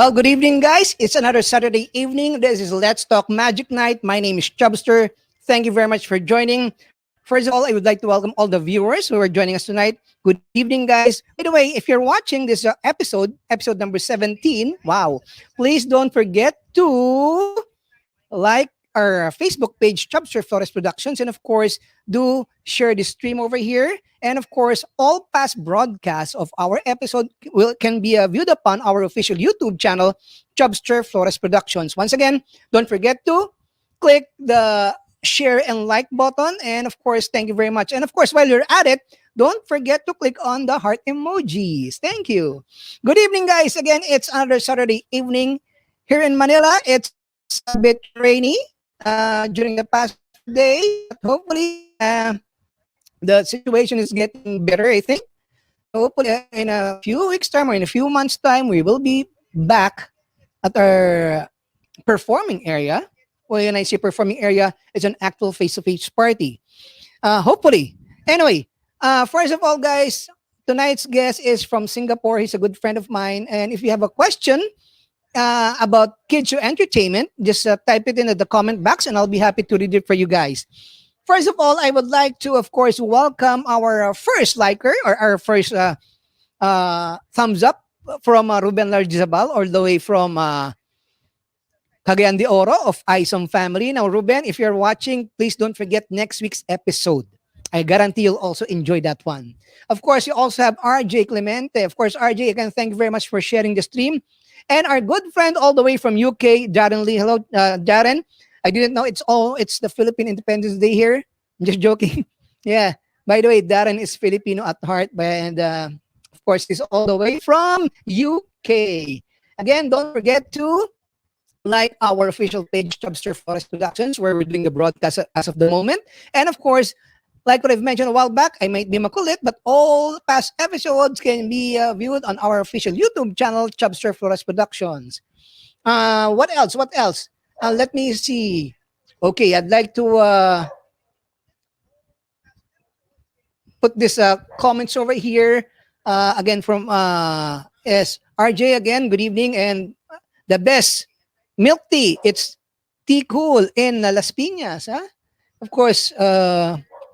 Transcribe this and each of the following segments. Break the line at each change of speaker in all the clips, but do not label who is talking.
Well, good evening, guys. It's another Saturday evening. This is Let's Talk Magic Night. My name is Chubster. Thank you very much for joining. First of all, I would like to welcome all the viewers who are joining us tonight. Good evening, guys. By the way, if you're watching this episode number 17, wow, please don't forget to like our Facebook page, Chubster Flores Productions, and of course, do share the stream over here. And of course, all past broadcasts of our episode can be viewed upon our official YouTube channel, Chubster Flores Productions. Once again, don't forget to click the share and like button. And of course, thank you very much. And of course, while you're at it, don't forget to click on the heart emojis. Thank you. Good evening, guys. Again, it's another Saturday evening here in Manila. It's a bit rainy during the past day. But hopefully, the situation is getting better, I think. Hopefully, in a few weeks' time or in a few months' time, we will be back at our performing area. Well, when I say performing area, it's an actual face-to-face party. Hopefully. Anyway, first of all, guys, tonight's guest is from Singapore. He's a good friend of mine. And if you have a question about kids show entertainment, just type it in the comment box and I'll be happy to read it for you guys. First of all, I would like to, of course, welcome our first liker or our first thumbs up from Ruben Largizabal, all the way from Cagayan de Oro of Isom family. Now, Ruben, if you're watching, please don't forget next week's episode. I guarantee you'll also enjoy that one. Of course, you also have RJ Clemente. Of course, RJ, again, thank you very much for sharing the stream. And our good friend all the way from UK, Darren Lee. Hello, Darren. I didn't know it's the Philippine Independence Day here. I'm just joking. Yeah. By the way, Darren is Filipino at heart, and of course, he's all the way from UK. Again, don't forget to like our official page, Chubster Forest Productions, where we're doing the broadcast as of the moment. And of course, like what I've mentioned a while back, I might be makulit, but all past episodes can be viewed on our official YouTube channel, Chubster Flores Productions. What else? What else? Let me see. Okay, I'd like to put this comments over here. Again from RJ again, good evening. And the best milk tea, it's Tea Cool in Las Piñas. Huh? Of course,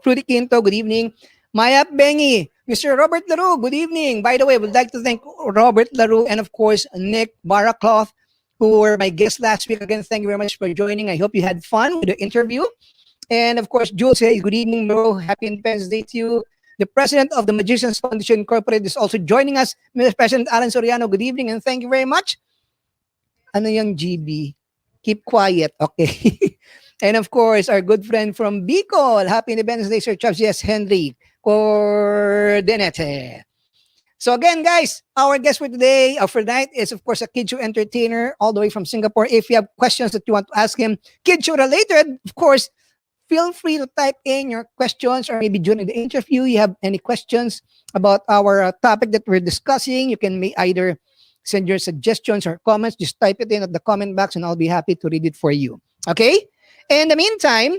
Fruity Quinto, good evening. Maya Bengi, Mr. Robert Larue, good evening. By the way, I would like to thank Robert Larue and of course Nick Baracloth, who were my guests last week. Again, thank you very much for joining. I hope you had fun with the interview. And of course, Jules says, good evening, bro. Happy Independence Day to you. The president of the Magicians Foundation Incorporated is also joining us. Mr. President Alan Soriano, good evening and thank you very much. Ano yung GB? Keep quiet. Okay. And of course, our good friend from Bicol. Happy Independence Day, Sir Chubbs. Yes, Henry Coordinate. So again, guys, our guest for today, for tonight, is of course a kid show entertainer all the way from Singapore. If you have questions that you want to ask him, kid show related, of course, feel free to type in your questions, or maybe during the interview, you have any questions about our topic that we're discussing. You can either send your suggestions or comments. Just type it in at the comment box and I'll be happy to read it for you. Okay? In the meantime,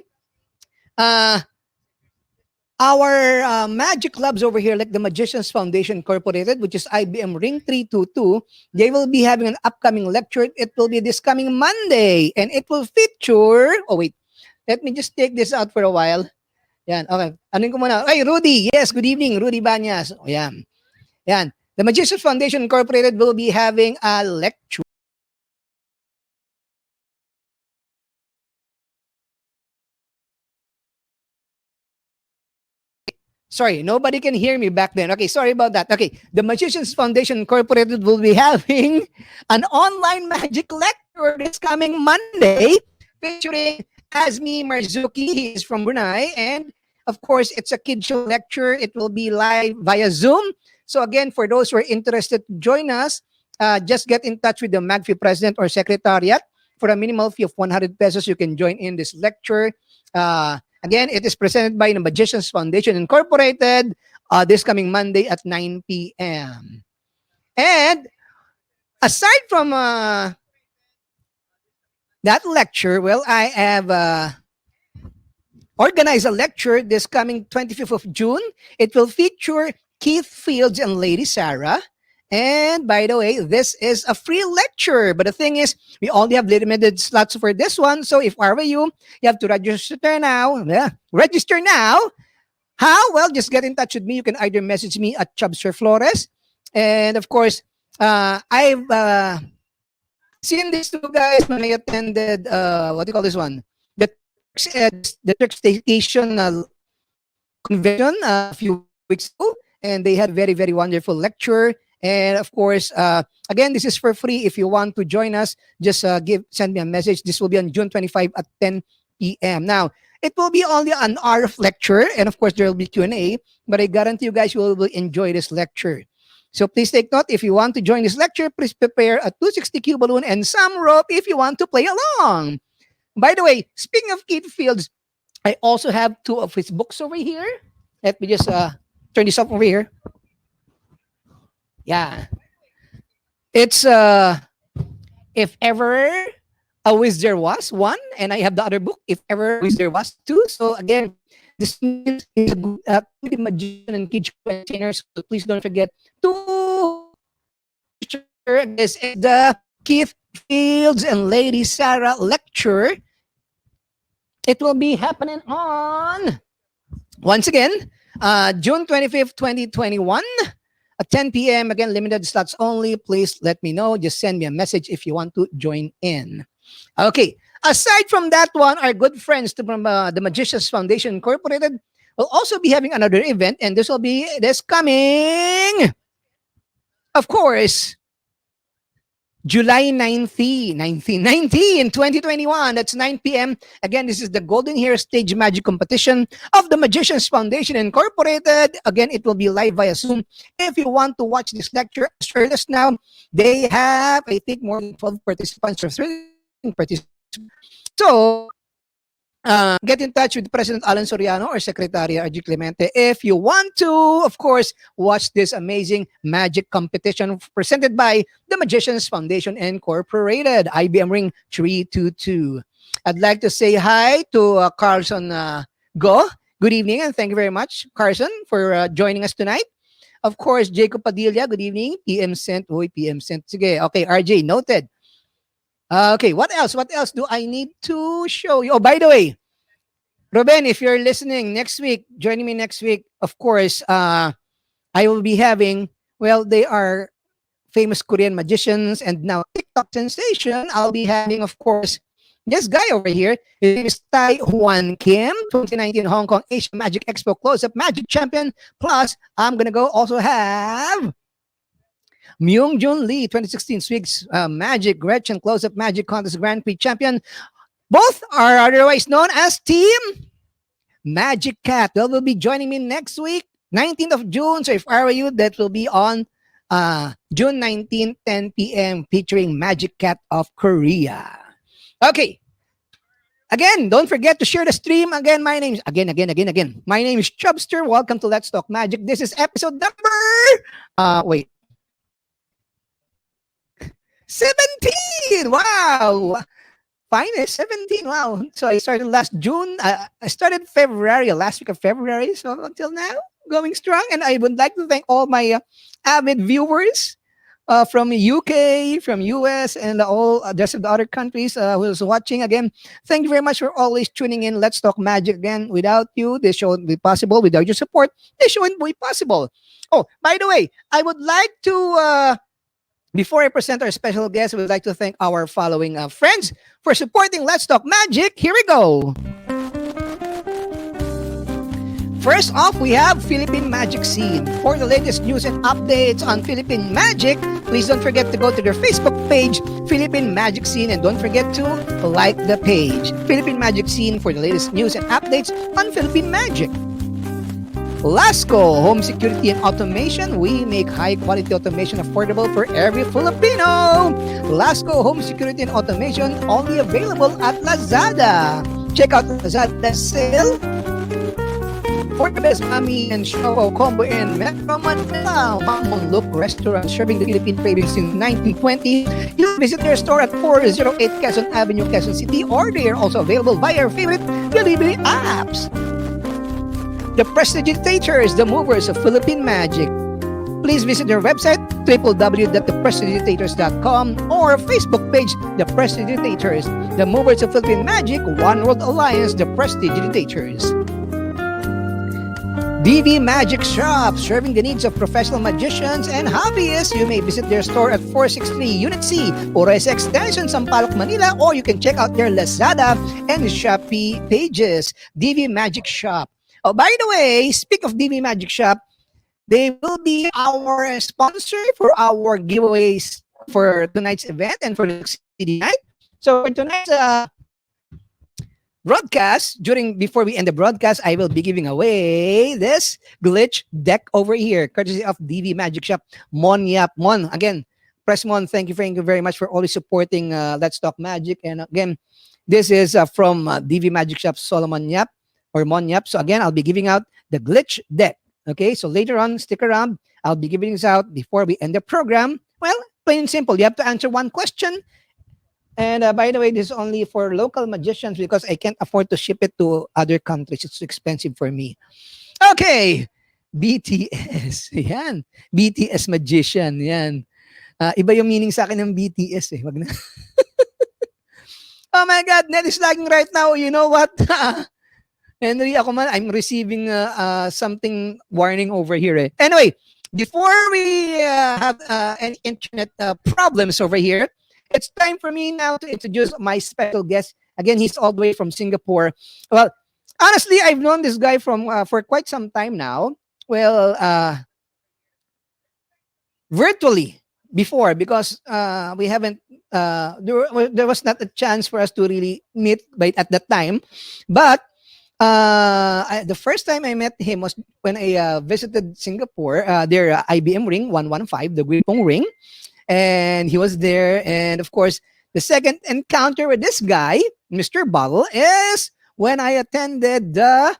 our magic clubs over here, like the Magicians Foundation Incorporated, which is IBM Ring 322, they will be having an upcoming lecture. It will be this coming Monday, and it will feature... Oh, wait. Let me just take this out for a while. Yan, okay. Anuin ko muna. Hey, Rudy. Yes, good evening. Rudy Banyas. Oh, yan. Yan. The Magicians Foundation Incorporated will be having a lecture. Sorry, nobody can hear me back then. Okay, sorry about that. Okay, the Magicians Foundation Incorporated will be having an online magic lecture this coming Monday featuring Azmi Marzuki. He is from Brunei. And of course, it's a kid show lecture. It will be live via Zoom. So again, for those who are interested to join us, just get in touch with the MAGFI president or secretariat. For a minimal fee of 100 pesos, you can join in this lecture. Again, it is presented by the Magicians Foundation Incorporated this coming Monday at 9 p.m. And aside from that lecture, well, I have organized a lecture this coming 25th of June. It will feature Keith Fields and Lady Sarah. And by the way, this is a free lecture. But the thing is, we only have limited slots for this one. So if I were you have to register now. Yeah, register now. How? Well, just get in touch with me. You can either message me at Chubster Flores. And of course, I've seen these two guys when I attended, what do you call this one? The Turks Station convention a few weeks ago, and they had very wonderful lecture. And of course, again, this is for free. If you want to join us, just send me a message. This will be on June 25 at 10 p.m. Now, it will be only an hour of lecture, and of course, there will be Q&A. But I guarantee you guys will enjoy this lecture. So please take note. If you want to join this lecture, please prepare a 260Q balloon and some rope if you want to play along. By the way, speaking of Keith Fields, I also have two of his books over here. Let me just turn this up over here. Yeah. It's If Ever a Wish There Was one, and I have the other book, If Ever a Wish There Was two. So again, this is a good comedy magician and kid show entertainer. So please don't forget to share. This is the Keith Fields and Lady Sarah lecture. It will be happening on, once again, June 25th, 2021 at 10 p.m. Again, limited slots only. Please let me know. Just send me a message if you want to join in. Okay. Aside from that one, our good friends from the Magicians Foundation Incorporated will also be having another event, and this will be this coming, of course, July 2021. That's 9 p.m. Again, this is the Golden Hair Stage Magic Competition of the Magicians Foundation Incorporated. Again, it will be live via Zoom. If you want to watch this lecture as early as now, they have, I think, more than 12 participants or 13 participants. So, get in touch with President Alan Soriano or Secretary RG Clemente if you want to, of course, watch this amazing magic competition presented by the Magicians Foundation Incorporated, IBM Ring 322. I'd like to say hi to Carlson Go. Good evening, and thank you very much, Carson, for joining us tonight. Of course, Jacob Padilla, good evening. PM sent. Uy, PM sent. Sige. Okay, RJ, noted. Okay, what else? What else do I need to show you? Oh, by the way, Ruben, if you're listening next week, joining me next week, of course, I will be having, well, they are famous Korean magicians and now TikTok sensation. I'll be having, of course, this guy over here. His name is Tai Hwan Kim, 2019 Hong Kong Asia Magic Expo Close-Up Magic Champion. Plus, I'm going to go also have Myung Jun Lee, 2016 Swigs Magic Gretchen Close-Up Magic Contest Grand Prix Champion. Both are otherwise known as Team Magic Cat. They will be joining me next week, 19th of June. So if I were you, that will be on June 19th, 10 p.m. featuring Magic Cat of Korea. Okay. Again, don't forget to share the stream. Again, my name is, again. My name is Chubster. Welcome to Let's Talk Magic. This is episode number, 17. Wow. Fine, 17. Wow. So I started last June. I started February, last week of February. So until now, going strong. And I would like to thank all my avid viewers from UK, from US, and all the rest of the other countries who's watching. Again, thank you very much for always tuning in. Let's Talk Magic. Again, without you, this show wouldn't be possible. Without your support, this show wouldn't be possible. Oh, by the way, I would like to... before I present our special guest, we would like to thank our following friends for supporting Let's Talk Magic. Here we go. First off, we have Philippine Magic Scene. For the latest news and updates on Philippine Magic, please don't forget to go to their Facebook page, Philippine Magic Scene, and don't forget to like the page. Philippine Magic Scene for the latest news and updates on Philippine Magic. Lasco Home Security and Automation. We make high-quality automation affordable for every Filipino. Lasco Home Security and Automation only available at Lazada. Check out Lazada's sale for the best Mami and Showo combo in Metro Manila. Mamon Look Restaurant, serving the Philippine cravings since 1920. You visit their store at 408 Quezon Avenue, Quezon City, or they are also available via your favorite delivery apps. The Prestidigitators, the movers of Philippine Magic. please visit their website www.theprestidigitators.com or Facebook page The Prestidigitators, the movers of Philippine Magic, One World Alliance, The Prestidigitators. DV Magic Shop, serving the needs of professional magicians and hobbyists. You may visit their store at 463 Unit C, Flores Extension, Sampaloc, Manila, or you can check out their Lazada and Shopee pages. DV Magic Shop. Oh, by the way, speak of DV Magic Shop, they will be our sponsor for our giveaways for tonight's event and for the CD night. So for tonight's broadcast, before we end the broadcast, I will be giving away this glitch deck over here, courtesy of DV Magic Shop. Mon Yap Mon. Again, Press Mon, thank you very much for always supporting Let's Talk Magic. And again, this is from DV Magic Shop Solomon Yap or Mon Yap. So again, I'll be giving out the glitch deck. Okay, so later on, stick around. I'll be giving this out before we end the program. Well, plain and simple. You have to answer one question. And by the way, this is only for local magicians because I can't afford to ship it to other countries. It's too expensive for me. Okay. BTS. Yan. BTS magician. Yan. Iba yung meaning sa akin ng BTS eh. Wag na. Oh my God. Net is lagging right now. You know what? Henry, ako man, I'm receiving something warning over here. Eh. Anyway, before we have any internet problems over here, it's time for me now to introduce my special guest. Again, he's all the way from Singapore. Well, honestly, I've known this guy for quite some time now. Well, virtually before because we haven't. There was not a chance for us to really meet at that time, but. The first time I met him was when I visited Singapore, their IBM ring 115, the Guipong ring, and he was there. And of course, the second encounter with this guy, Mr. Bottle, is when I attended the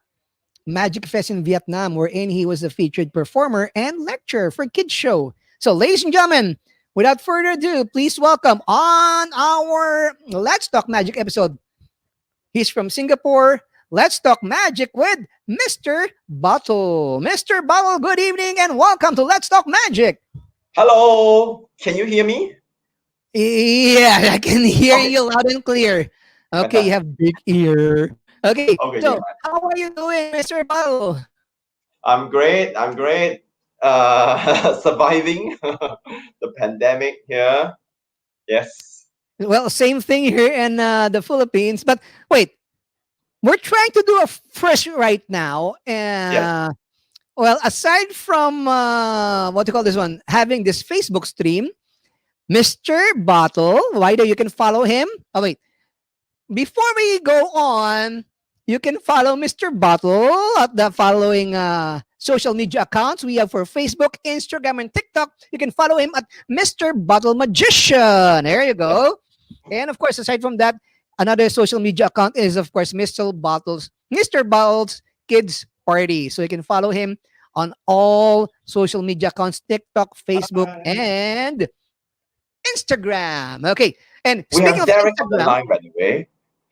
Magic Fest in Vietnam, wherein he was a featured performer and lecturer for kids show. So, ladies and gentlemen, without further ado, please welcome on our Let's Talk Magic episode. He's from Singapore. Let's talk magic with Mr. Bottle. Mr. Bottle, good evening and welcome to Let's Talk Magic.
Hello, can you hear me?
Yeah, I can hear you loud and clear. Okay, you have big ear. Okay, so
yeah.
How are you doing, Mr. Bottle?
I'm great. Surviving the pandemic here. Yes.
Well, same thing here in the Philippines. But wait, we're trying to do a fresh right now.
Yes.
Well, aside from what do you call this one, having this Facebook stream, Mr. Bottle, why do you can follow him? Oh wait, before we go on, you can follow Mr. Bottle at the following social media accounts we have for Facebook, Instagram, and TikTok. You can follow him at Mr. Bottle Magician. There you go. And of course, aside from that, another social media account is, of course, Mr. Bottle's Kids Party. So you can follow him on all social media accounts, TikTok, Facebook, and Instagram. Okay. And speaking of
Derek
Instagram,
on the line, by the way.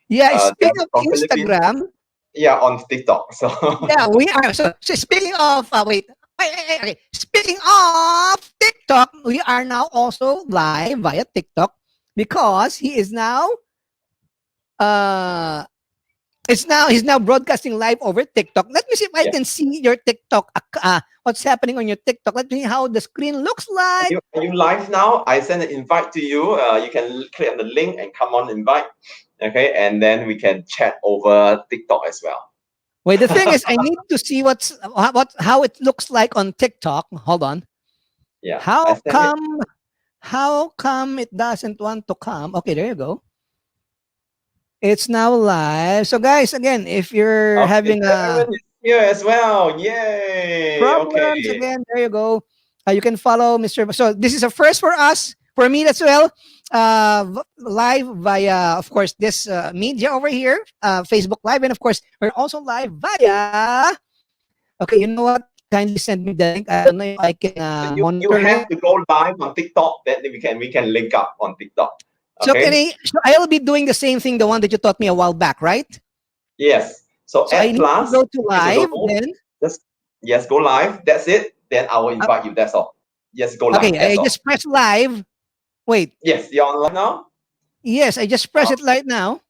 Yeah, speaking of Instagram.
Yeah, on TikTok. So
yeah, we are. So speaking of, wait. Okay. Speaking of TikTok, we are now also live via TikTok because he is now he's now broadcasting live over TikTok. Let me see if I can see your TikTok. What's happening on your TikTok? Let me see how the screen looks like.
Are you live now? I send an invite to you. You can click on the link and come on invite. Okay, and then we can chat over TikTok as well.
Wait, the thing is, I need to see how it looks like on TikTok. Hold on.
Yeah.
How come it doesn't want to come? Okay, there you go. It's now live. So guys, again, if you're having
here as well, yay!
Problems again, there you go. You can follow Mr. So this is a first for us, for me as well. Live via, of course, this media over here, Facebook Live, and of course, we're also live via. Okay, you know what? Kindly send me the link. I don't know if I can
monitor. You have to go live on TikTok. Then we can link up on TikTok.
Okay. So I'll be doing the same thing, the one that you taught me a while back, right?
Yes. So
I need to go to live then.
Yes, go live. That's it. Then I will invite you. That's all. Yes, go live.
Okay, I
That's all.
just press live. Wait.
Yes, you're on live now.
Yes, I just press
Uh,
it right now.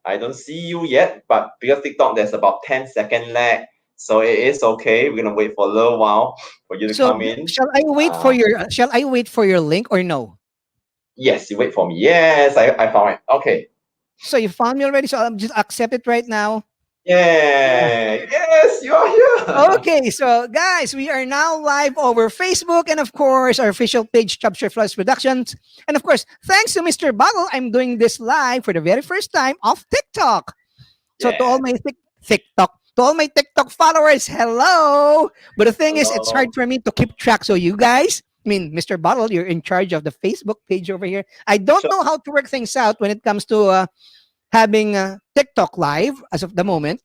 I don't see you yet, but because TikTok, there's about 10-second lag, so it is okay. We're gonna wait for a little while for you to
So
come in. Uh,
shall I wait for your link or no?
yes, you wait for me. Yes, I found it. Okay.
So you found me already, so I'll just accept it right now.
Yeah. Yes, you are here.
Okay, so guys, we are now live over Facebook and of course our official page Chubster Flores Productions. And of course, thanks to Mr. Bottle, I'm doing this live for the very first time off TikTok. So to all
Yeah.
my to all my TikTok followers, hello. But the thing is, it's hard
Hello.
for me to keep track. So you guys, I mean, Mr. Bottle, you're in charge of the Facebook page over here. I don't
Sure.
know how to work things out when it comes to having TikTok live as of the moment.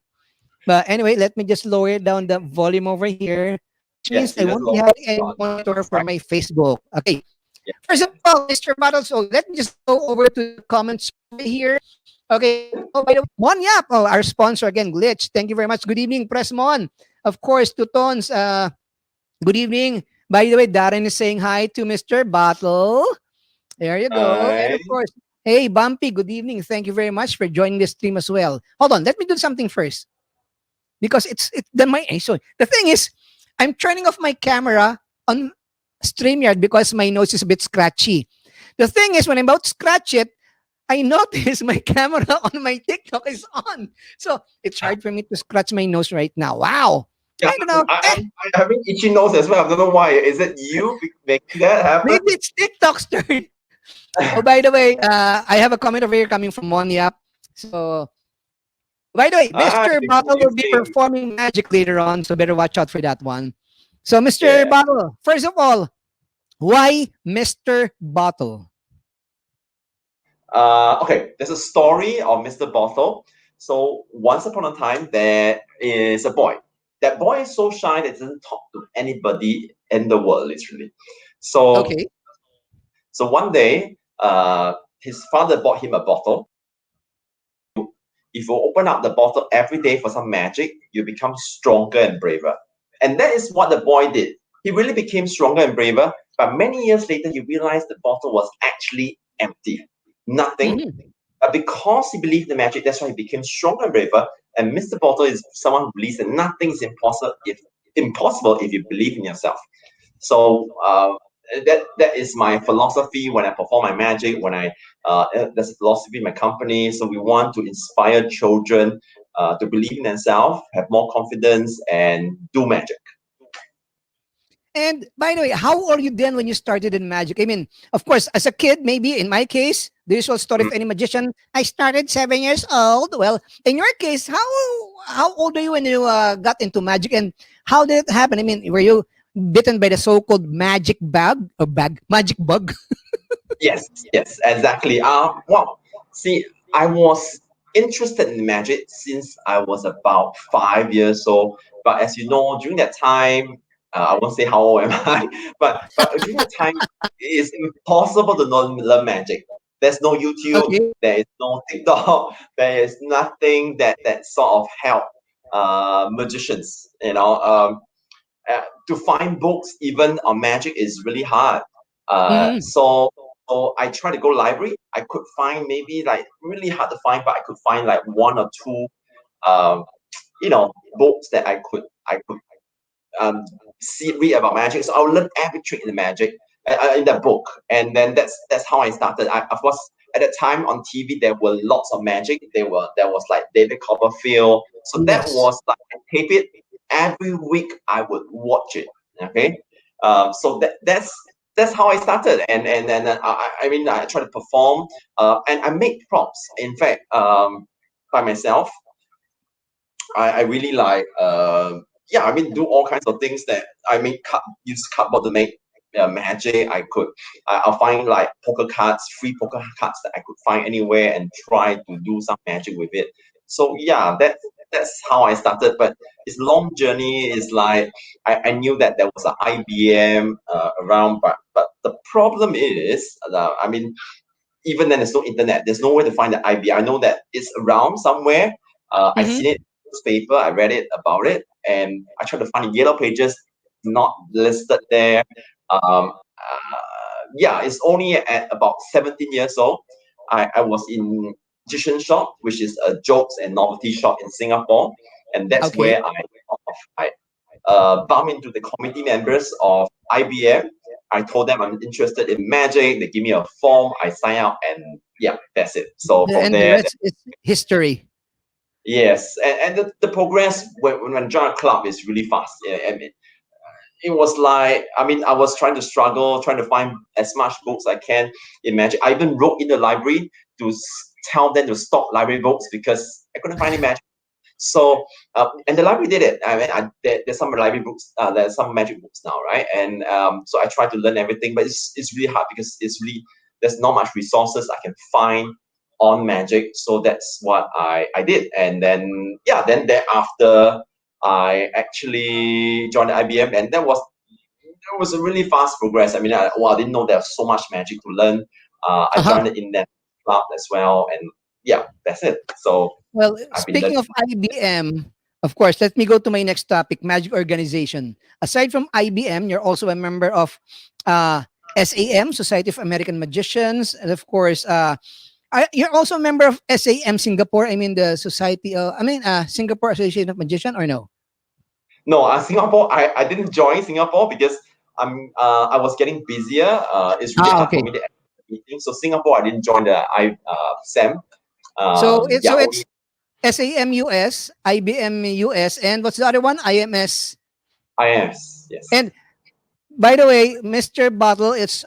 But anyway, let me just lower down the volume over here, which means
Yes,
I
you just
won't be
log
having any
on.
monitor for
Right.
my Facebook. Okay.
Yeah.
First of all, Mr. Bottle, so let me just go over to the comments over here. Okay. Oh, by the way, Mon Yap, oh, our sponsor again, Glitch. Thank you very much. Good evening, Pressmon. Of course, to Tons, good evening. By the way, Darren is saying hi to Mr. Bottle. There you go. And of
Hi.
course, hey, Bumpy, good evening. Thank you very much for joining the stream as well. Hold on, let me do something first because it's then my so the thing is I'm turning off my camera on StreamYard because my nose is a bit scratchy. The thing is when I'm about to scratch it, I notice my camera on my TikTok is on. So it's hard for me to scratch my nose right now. Wow.
Yeah,
I don't know.
I having itchy nose as well. I don't know why. Is it you making that happen?
Maybe it's TikTok's turn. Oh, by the way, I have a comment over here coming from Monyap. So by the way,
Ah,
Mr.
good
Bottle will be
evening.
performing magic later on, so better watch out for that one. So, Mr.
Yeah.
Bottle, first of all, why Mr. Bottle?
Okay, there's a story of Mr. Bottle. So once upon a time, there is a boy. That boy is so shy that he doesn't talk to anybody in the world, literally. So
Okay.
so one day, his father bought him a bottle. If you open up the bottle every day for some magic, you become stronger and braver. And that is what the boy did. He really became stronger and braver. But many years later, he realized the bottle was actually empty. Nothing.
Mhm.
But because he believed in magic, that's why he became stronger and braver. And Mr. Bottle is someone who believes that nothing is impossible if you believe in yourself. So that is my philosophy when I perform my magic. When I That's a philosophy in my company. So we want to inspire children to believe in themselves, have more confidence, and do magic.
And by the way, how old are you then when you started in magic? I mean, of course, as a kid, maybe in my case, the usual story of
Mm.
any magician, I started 7 years old. Well, in your case, how old are you when you got into magic, and how did it happen? I mean, were you bitten by the so-called magic magic bug?
Yes, yes, exactly. Well, see, I was interested in magic since I was about 5 years old. But as you know, during that time, I won't say how old am I, but during that time, it's impossible to learn magic. There's no YouTube,
Okay.
there is no TikTok, there is nothing that sort of help magicians. To find books even on magic is really hard.
Hmm.
So I try to go library. I could find maybe like really hard to find, but I could find like one or two, um, books that I could read about magic. So I'll learn every trick in the magic in that book, and then that's how I started. Of course, at that time on TV there were lots of magic. There was like David Copperfield. So that
Yes.
was like I tape it every week. I would watch it. Okay, so that's how I started, and then I mean I try to perform, and I make props. In fact, by myself. I really like yeah, I mean do all kinds of things that I mean use cardboard to make magic. I'll find like poker cards, free poker cards that I could find anywhere and try to do some magic with it. So yeah, that's how I started. But it's long journey. It's like I knew that there was an IBM around, but the problem is I mean even then there's no internet. There's nowhere to find the IB. I know that it's around somewhere. I
Hmm.
seen it in newspaper. I read it about it, and I tried to find the yellow pages. Not listed there. Yeah, it's only at about 17 years old. I was in magician shop, which is a jokes and novelty shop in Singapore, and that's
Okay.
where I bumped into the committee members of IBM. I told them I'm interested in magic. They give me a form. I sign up, and yeah, that's it. So from
And the
there,
rest is history.
yes, and the progress when I join a club is really fast. Yeah, I mean, it was like, I mean, I was trying to struggle, trying to find as much books I can imagine. I even wrote in the library to tell them to stop library books because I couldn't find any magic. So, and the library did it. I mean, there's some library books, there's some magic books now, right? And so I tried to learn everything, but it's really hard because it's really, there's not much resources I can find on magic. So that's what I did. And then, yeah, then thereafter, I actually joined the IBM, and that was a really fast progress. I mean, I didn't know there's so much magic to learn. I
Uh-huh.
joined the in that club as well, and yeah, that's it. So
Well,
I've been learning.
speaking of IBM, of course, let me go to my next topic, Magic Organization. Aside from IBM, you're also a member of uh, SAM, Society of American Magicians, and of course, you're also a member of SAM Singapore. I mean, the Society. Singapore Association of Magician, or no?
No, Singapore. I didn't join Singapore because I was getting busier. It's really
Ah,
hard for
okay.
me to attend meetings. So Singapore, I didn't join the I SAM.
So
Yeah,
it's
only
SAM US, IBM US, and what's the other one? IMS.
IS.
And
Yes.
by the way, Mr. Bottle is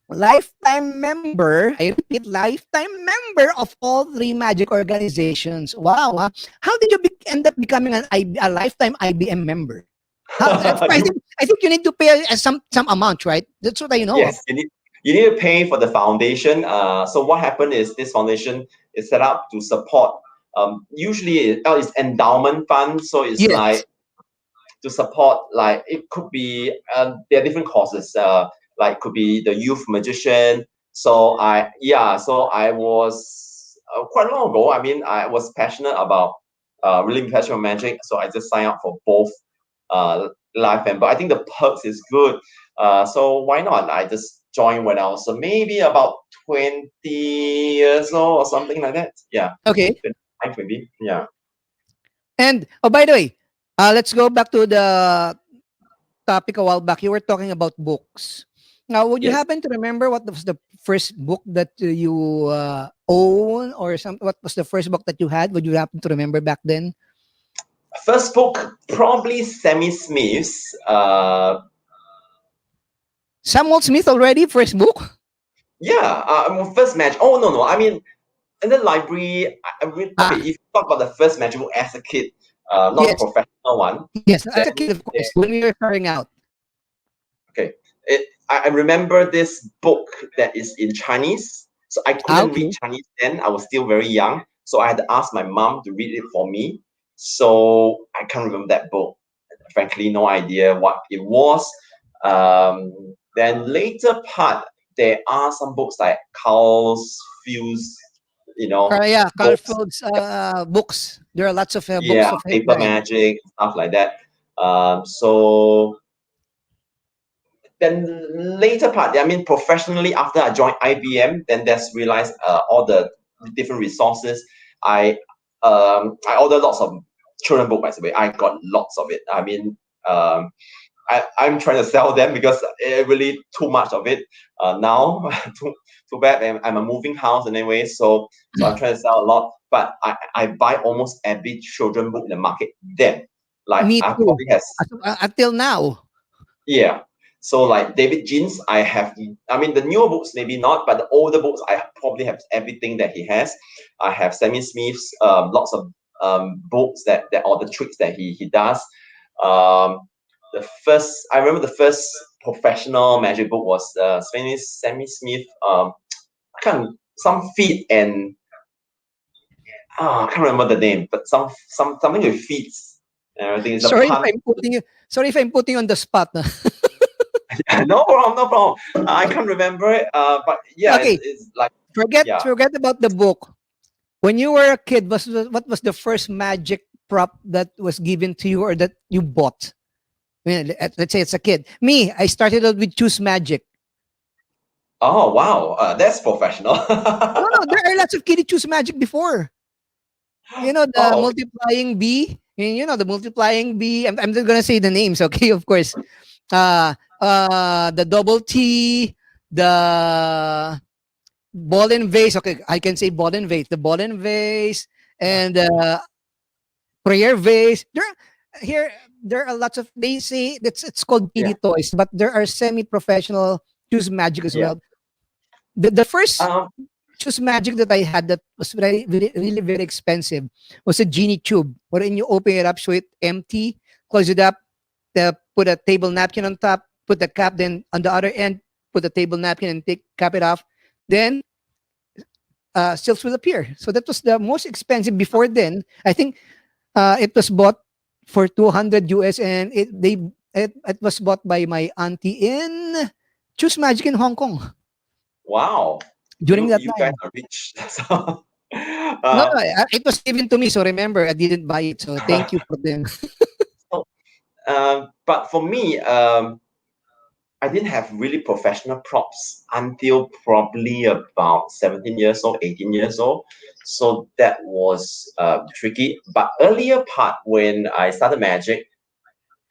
lifetime member. I repeat, lifetime member of all three magic organizations. Wow. Huh? How did you end up becoming a lifetime IBM member? How,
you
I think you need to pay some amount, right? That's what I know of.
Yes, you need to pay for the foundation. So what happened is this foundation is set up to support. Usually, it's endowment fund. So it's
Yes.
like to support, like it could be there are different causes, like could be the youth magician. So I was quite long ago, I mean, I was passionate about really passionate about magic, so I just signed up for both life and, but I think the perks is good, so why not, I just joined when I was maybe about 20 years old or something like that. Yeah,
Okay.
25 maybe. Yeah.
And oh, by the way, let's go back to the topic a while back. You were talking about books. Now, would you
Yes.
happen to remember what was the first book that you own, or some? What was the first book that you had? Would you happen to remember back then?
First book, probably Sammy Smith's.
Samuel Smith already first book.
Yeah, first match. Oh no, no. I mean, in the library. Okay,
Ah,
if you talk about the first magic book as a kid, not the
yes,
professional one,
yes. As a
then
kid, of
there,
course, when we were starting out.
okay. I remember this book that is in Chinese. So I
Ah,
couldn't read
okay.
Chinese then. I was still very young. So I had to ask my mom to read it for me. So I can't remember that book. Frankly, no idea what it was. Then later part, there are some books like Carl's Fuse,
Yeah,
books.
Garfield's books. There are lots of books
Yeah,
of his.
paper magic, stuff like that. So then later part, I mean, professionally, after I joined IBM, then that's realized all the different resources. I I ordered lots of children book, by the way. I got lots of it. I mean, I'm trying to sell them because it really too much of it now. Too bad. I'm a moving house anyway, so I'm trying to sell a lot. But I buy almost every children book in the market. Then, like
Me
I
too.
probably has,
Until now.
yeah. So like David Jeans, I have. I mean, the newer books maybe not, but the older books I probably have everything that he has. I have Sammy Smith's lots of books that all the tricks that he does. Um, the first I remember the first professional magic book was Sammy Smith. I can't some feet and I can't remember the name, but something with feet and everything. It's a
Sorry if
pun.
I'm putting you. Sorry if I'm putting you on the spot.
No problem, no problem. I can't remember it. But yeah,
Okay,
it's like
forget
yeah.
forget about the book. When you were a kid, what was the first magic prop that was given to you or that you bought? Let's say it's a kid. Me, I started out with choose magic.
Oh wow, that's professional.
No, no, there are lots of kiddie choose magic before. The
Oh,
multiplying bee. The multiplying bee. I'm not gonna say the names, okay? Of course. The double T, the ball and vase. Okay, I can say ball and vase. The ball and vase and prayer vase. Here there are lots of, they say it's called
yeah,
kiddie toys, but there are semi-professional choose magic as
yeah.
well. The first
Um,
choose magic that I had that was really very expensive was a genie tube. Wherein you open it up, so it empty, close it up, put a table napkin on top, put the cap, then on the other end, put the table napkin and take cap it off. Then silks will appear. So that was the most expensive before then. I think it was bought for 200 US, and it was bought by my auntie in Choose Magic in Hong Kong
wow,
during that
you guys
time.
are rich. So,
No,
uh,
no, it was given to me. So remember, I didn't buy it. So thank you for them.
so, but for me, I didn't have really professional props until probably about 17 years old, 18 years old. So that was tricky. But earlier part when I started magic,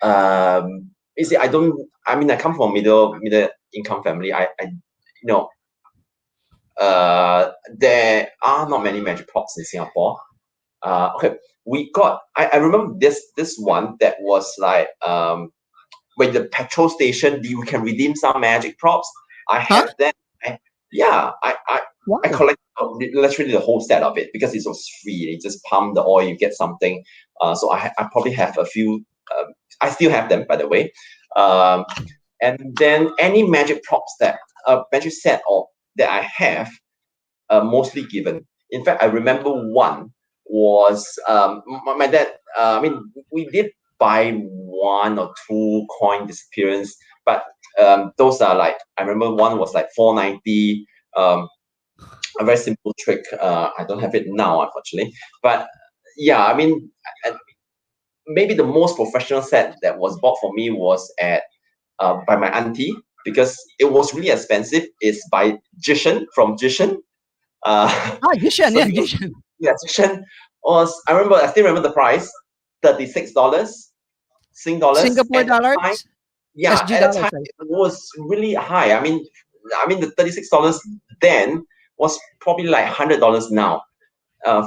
you see, I mean, I come from middle income family. You know, there are not many magic props in Singapore. Okay, I remember this one that was like when the petrol station you can redeem some magic props. I
Huh?
have that. I, yeah, I
Wow.
collect literally the whole set of it because it was free. You just pump the oil, you get something. So I probably have a few. I still have them, by the way. Um, and then any magic props magic set or that I have mostly given. In fact, I remember one was my dad. I mean, we did buy one or two coin disappearance, but those are like I remember one was like 490. Um, a very simple trick. I don't have it now, unfortunately, but yeah, I mean, uh, maybe the most professional set that was bought for me was at by my auntie because it was really expensive. It's by Jishan from Jishan.
Ah, Jishan,
So
yeah,
he was
Jishan.
yeah, section was I still remember the price, $36 Sing dollars.
Singapore
At that time,
dollars,
yeah,
SG
at that
dollars,
time
right?
it was really high. I mean the $36 then was probably like $100 now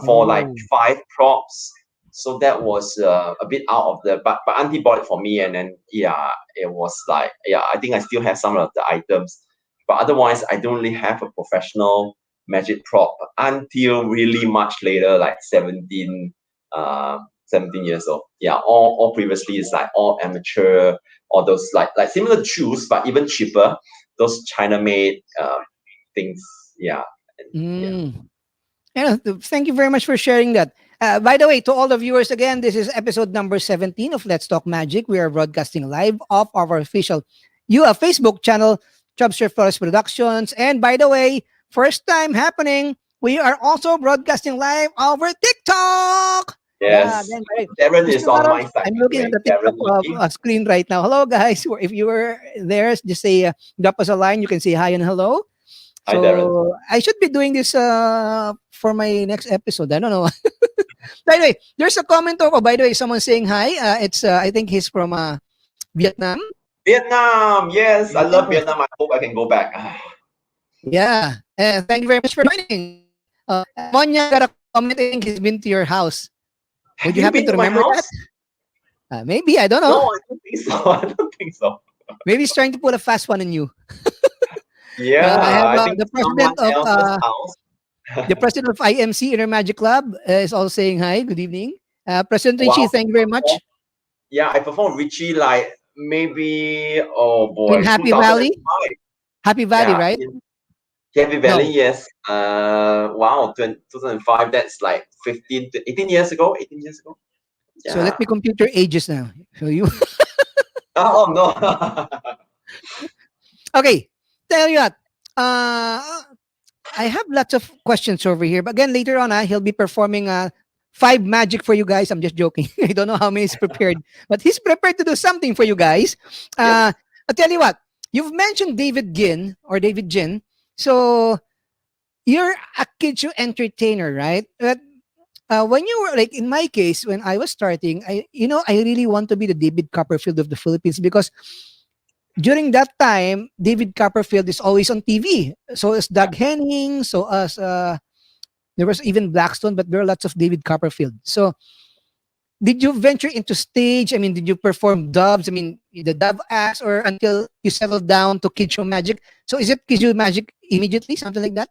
for like
Oh.
five props. So that was a bit out of the but auntie bought it for me and then yeah it was like yeah I think I still have some of the items but otherwise I don't really have a professional magic prop until really much later like 17 years old. Yeah, all previously is like all amateur or those like similar shoes but even cheaper, those China made things. Yeah, and yeah.
Mm. Thank you very much for sharing that. By the way, to all the viewers, again, this is episode number 17 of Let's Talk Magic. We are broadcasting live off our official Facebook channel, Chubster Flores Productions. And by the way, first time happening, we are also broadcasting live over TikTok. Yeah,
Yes,
again, right.
Darren
Just
is
a lot
on
of,
my side,
I'm
by the
looking at
way.
the TikTok
Darren Lee.
screen right now. Hello, guys. If you were there, just say, drop us a line. You can say hi and hello.
Hi, Darren.
So I should be doing this for my next episode. I don't know. By the way, there's a comment over. By the way, someone saying hi. It's I think he's from Vietnam.
Vietnam, yes, I love
Yes.
Vietnam. I hope I can go back.
Yeah. Thank you very much for joining. Monya got a comment. I think he's been to your house. Would
Have
you
you
happen
been
to
to my
remember that?
house?
Maybe I don't know.
No, I don't think so. I don't think so.
Maybe he's trying to put a fast one on you.
Yeah,
I have
I think
the
someone
president of
else's house.
IMC Inner Magic Club is also saying hi. Good evening, President Richie.
Wow.
Thank you very much.
Yeah, I performed Richie like maybe oh
In
boy,
Happy Valley,
2005.
Happy Valley,
Yeah,
right?
in Happy Valley,
No.
yes. Wow, 2005. That's like 15 to 18 years ago. 18 years ago.
So let
Yeah.
me compute your ages now. So you
Oh no.
okay? Tell you what. Uh, I have lots of questions over here, but again later on, he'll be performing 5 magic for you guys. I'm just joking. I don't know how many he's prepared, but he's prepared to do something for you guys.
Yep.
I'll tell you what. You've mentioned David Ginn or David Gin. So you're a kid show entertainer, right? But when you were like in my case, when I was starting, I really want to be the David Copperfield of the Philippines because during that time, David Copperfield is always on TV. So is
Yeah.
Doug Henning. So as there was even Blackstone, but there are lots of David Copperfield. So did you venture into stage? I mean, did you perform dubs? I mean, the dub acts, or until you settled down to Kid Show Magic? So is it Kid Show Magic immediately, something like that?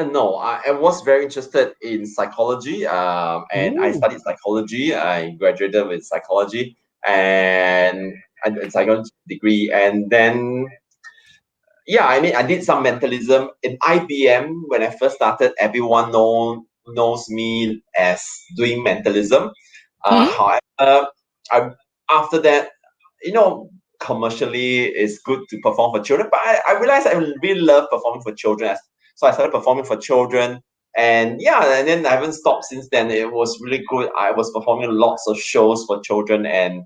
No, I was very interested in psychology, and I
Ooh.
studied psychology. I graduated with psychology and psychology degree, and then yeah, I mean, I did some mentalism in IBM when I first started. Everyone knows me as doing mentalism.
Hmm.
However, I after that, you know, commercially it's good to perform for children, but I realized I really love performing for children. So I started performing for children, and yeah, and then I haven't stopped since then. It was really good. I was performing lots of shows for children, and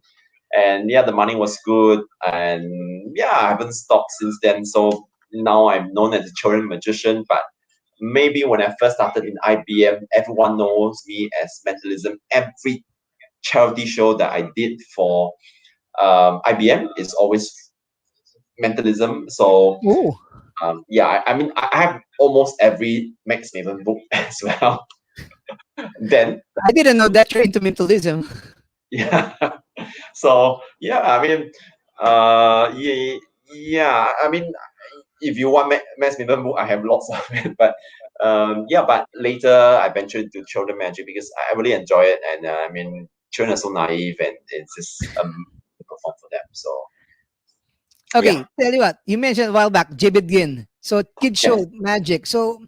yeah, the money was good, and yeah, I haven't stopped since then. So now I'm known as a children magician, but maybe when I first started in IBM, everyone knows me as mentalism. Every charity show that I did for IBM is always mentalism. So
Oh,
yeah, I mean, I have almost every Max Maven book as well. Then
I didn't know that you're into mentalism.
yeah, so yeah, I mean, yeah, yeah, I mean, if you want Max Maven book, I have lots of it. But yeah, but later I ventured into children magic because I really enjoy it, and I mean, children are so naive, and it's just to perform for them. So yeah,
Okay, tell you what, you mentioned a while back, Jibidgin. So Kid
yes.
Show Magic. So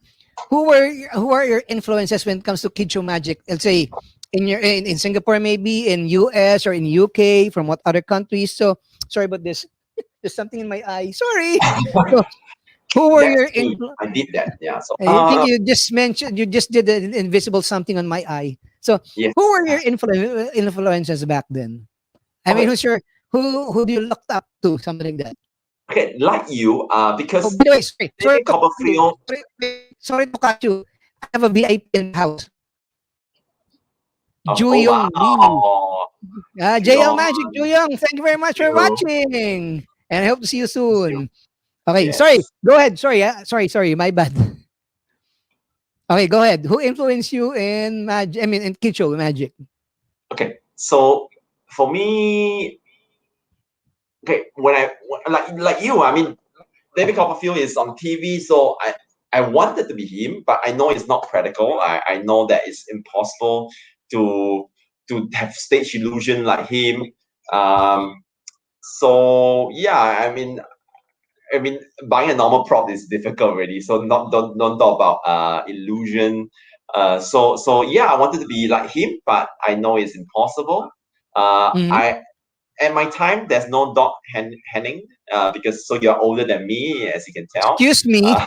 who are your influences when it comes to Kid Show Magic? Let's say in Singapore, maybe in US or in UK, from what other countries. So sorry about this. There's something in my eye. Sorry. So who were
That's
your
me.
influ-
I did that. Yeah. So
I think you just mentioned you just did an invisible something on my eye. So
yes.
who were your influences back then? I mean,
Okay.
who do you look up to? Something like that.
Okay. Like you,
Oh,
because
by the way, sorry
David
to cut you.
Copperfield.
Sorry to cut you. I have a VIP in the house.
Oh
Juyong Lee.
wow,
JL
John,
Magic Juyong. Thank you very much for
you.
watching. And I hope to see you
Thank you.
soon. Okay, sorry.
Yes.
Go ahead. Sorry. Sorry. My bad. Okay, go ahead. Who influenced you in magic? I mean, in Kicho magic.
Okay. So for me, okay, like you, I mean, David Copperfield is on TV, so I wanted to be him, but I know it's not practical. I know that it's impossible to have stage illusion like him. Um, so yeah, I mean, buying a normal prop is difficult already. So not don't talk about illusion. So yeah, I wanted to be like him, but I know it's impossible.
Mhm.
I At my time, there's no dog Henning, because so you're older than me, as you can tell.
Excuse me.
Uh,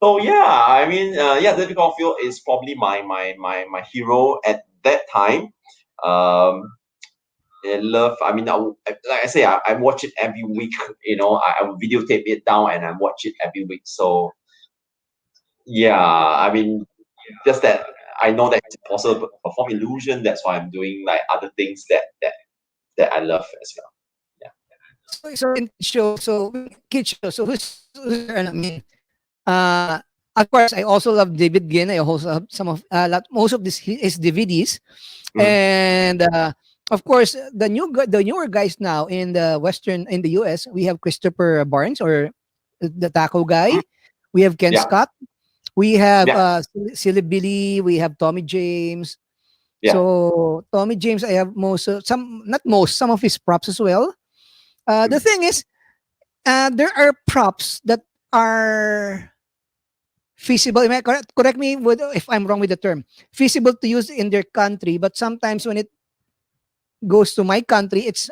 so yeah, I mean, yeah, David Caulfield is probably my hero at that time. Um, I love. I mean, like I say, I watch it every week. You know, I will videotape it down and I watch it every week. So yeah, I mean, just that I know that it's possible to perform illusion. That's why I'm doing like other things that I love as well. Yeah.
So in kid show. So who's your, I mean, uh, of course, I also love David Ginn. I also have most of his DVDs,
Mm.
and of course, the newer guys now in the US, we have Christopher Barnes or the Taco
Mm.
guy. We have Ken
Yeah.
Scott. We have
Yeah.
Silly Billy. We have Tommy James.
Yeah.
So Tommy James, I have most some not most some of his props as well. The
Mm.
thing is, there are props that are feasible. Am I correct me if I'm wrong with the term. Feasible to use in their country, but sometimes when it goes to my country, it's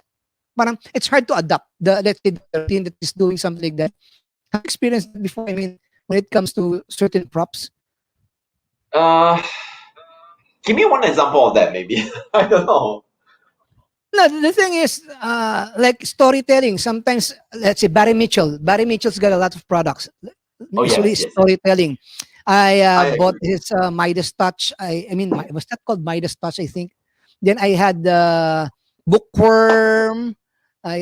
hard to adapt. Let's say the routine that is doing something like that. Have you experienced that before? I mean, when it comes to certain props.
Uh, Give me one example of that, maybe. I don't know.
No, the thing is, like storytelling. Sometimes, let's say Barry Mitchell. Barry Mitchell's got a lot of products.
Oh
Usually,
yes, yes, yes.
storytelling. I
I
bought
agree.
his Midas Touch. I mean, was that called Midas Touch? I think. Then I had the Bookworm. I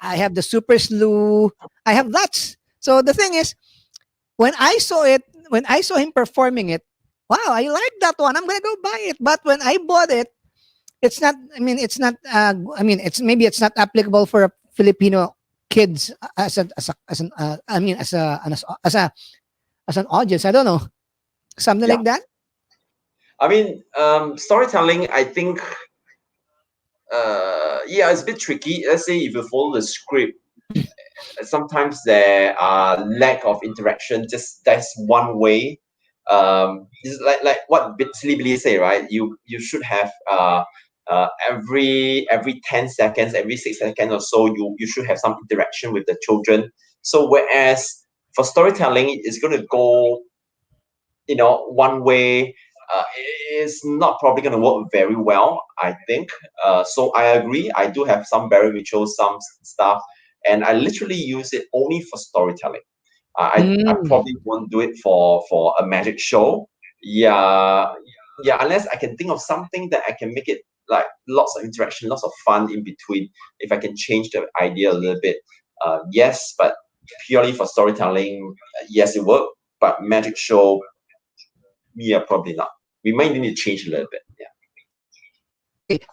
have the Super Slew. I have lots. So the thing is, when I saw it, when I saw him performing it, wow, I like that one. I'm gonna go buy it. But when I bought it, it's not. I mean, it's not. I mean, it's maybe it's not applicable for Filipino kids as an. I mean, as an audience. I don't know, something
Yeah.
like that.
I mean, storytelling. I think, yeah, it's a bit tricky. Let's say if you follow the script, sometimes there are lack of interaction. Just that's one way. It's like what Silly Billy say, right? You should have every 10 seconds, every 6 seconds or so, you should have some interaction with the children. So whereas for storytelling, it's going to go, one way. It's not probably going to work very well, I think. So I agree. I do have some Barry Mitchell, some stuff, and I literally use it only for storytelling. I
Mm.
probably won't do it for a magic show. Yeah, yeah, unless I can think of something that I can make it like lots of interaction, lots of fun in between. If I can change the idea a little bit, yes. But purely for storytelling, yes, it worked. But magic show, yeah, probably not. We might need to change a little bit. Yeah.
Okay.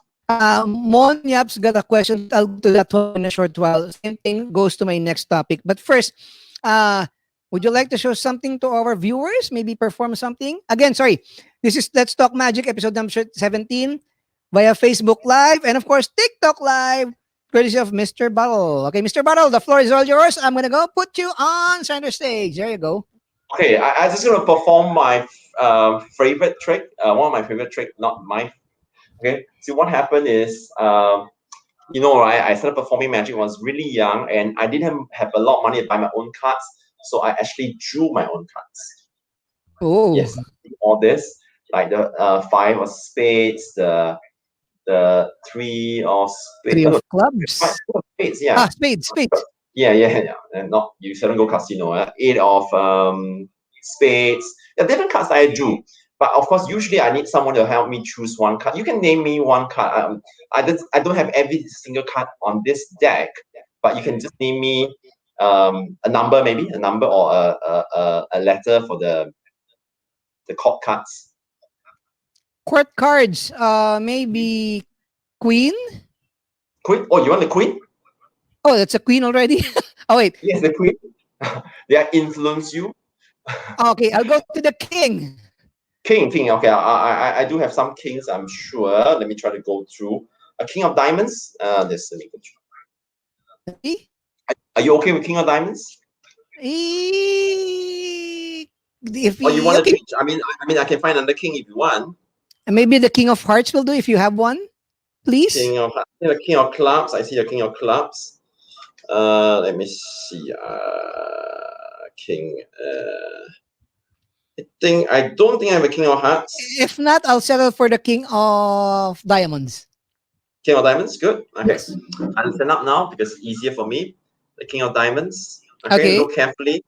Mon Yap's got a question, but I'll go to that one in a short while. Same thing goes to my next topic. But first, uh, would you like to show something to our viewers? Maybe perform something? Again, sorry. This is Let's Talk Magic, episode number 17, via Facebook Live and, of course, TikTok Live, courtesy of Mr. Bottle. Okay, Mr. Bottle, the floor is all yours. I'm going to go put you on center stage. There you go.
Okay, I just gonna perform my favorite trick. One of my favorite trick, not my. Okay. See what happened is, right? I started performing magic when I was really young, and I didn't have a lot of money to buy my own cards, so I actually drew my own cards.
Oh,
Yes, all this, like the five of spades, the three of spades.
three
Oh, no,
of
five
clubs.
of spades.
Ah,
Yeah,
spades, spades.
yeah, yeah, yeah. And not you seldom go casino. Eight of spades. The different cards I drew. But of course, usually I need someone to help me choose one card. You can name me one card. I don't have every single card on this deck, but you can just name me a number, maybe a number or a letter for the court cards.
Court cards. Maybe queen.
Queen. Oh, you want the queen?
Oh, that's a queen already. Oh wait.
Yes, the queen. They influence you.
Okay, I'll go to the king.
King. Okay, I do have some kings. I'm sure. Let me try to go through. A king of diamonds. Let me go through.
See?
Are you okay with king of diamonds?
If
Or you
he
want to
okay,
change? I mean, I can find another king if you want.
maybe the king of hearts will do if you have one, please.
King of clubs. I see a king of clubs. Let me see. King. I don't think I have a king of hearts.
If not, I'll settle for the king of diamonds.
King of diamonds. Good. Okay.
Yes.
I'll stand up now because it's easier for me. The king of diamonds. Okay.
Okay.
Look carefully.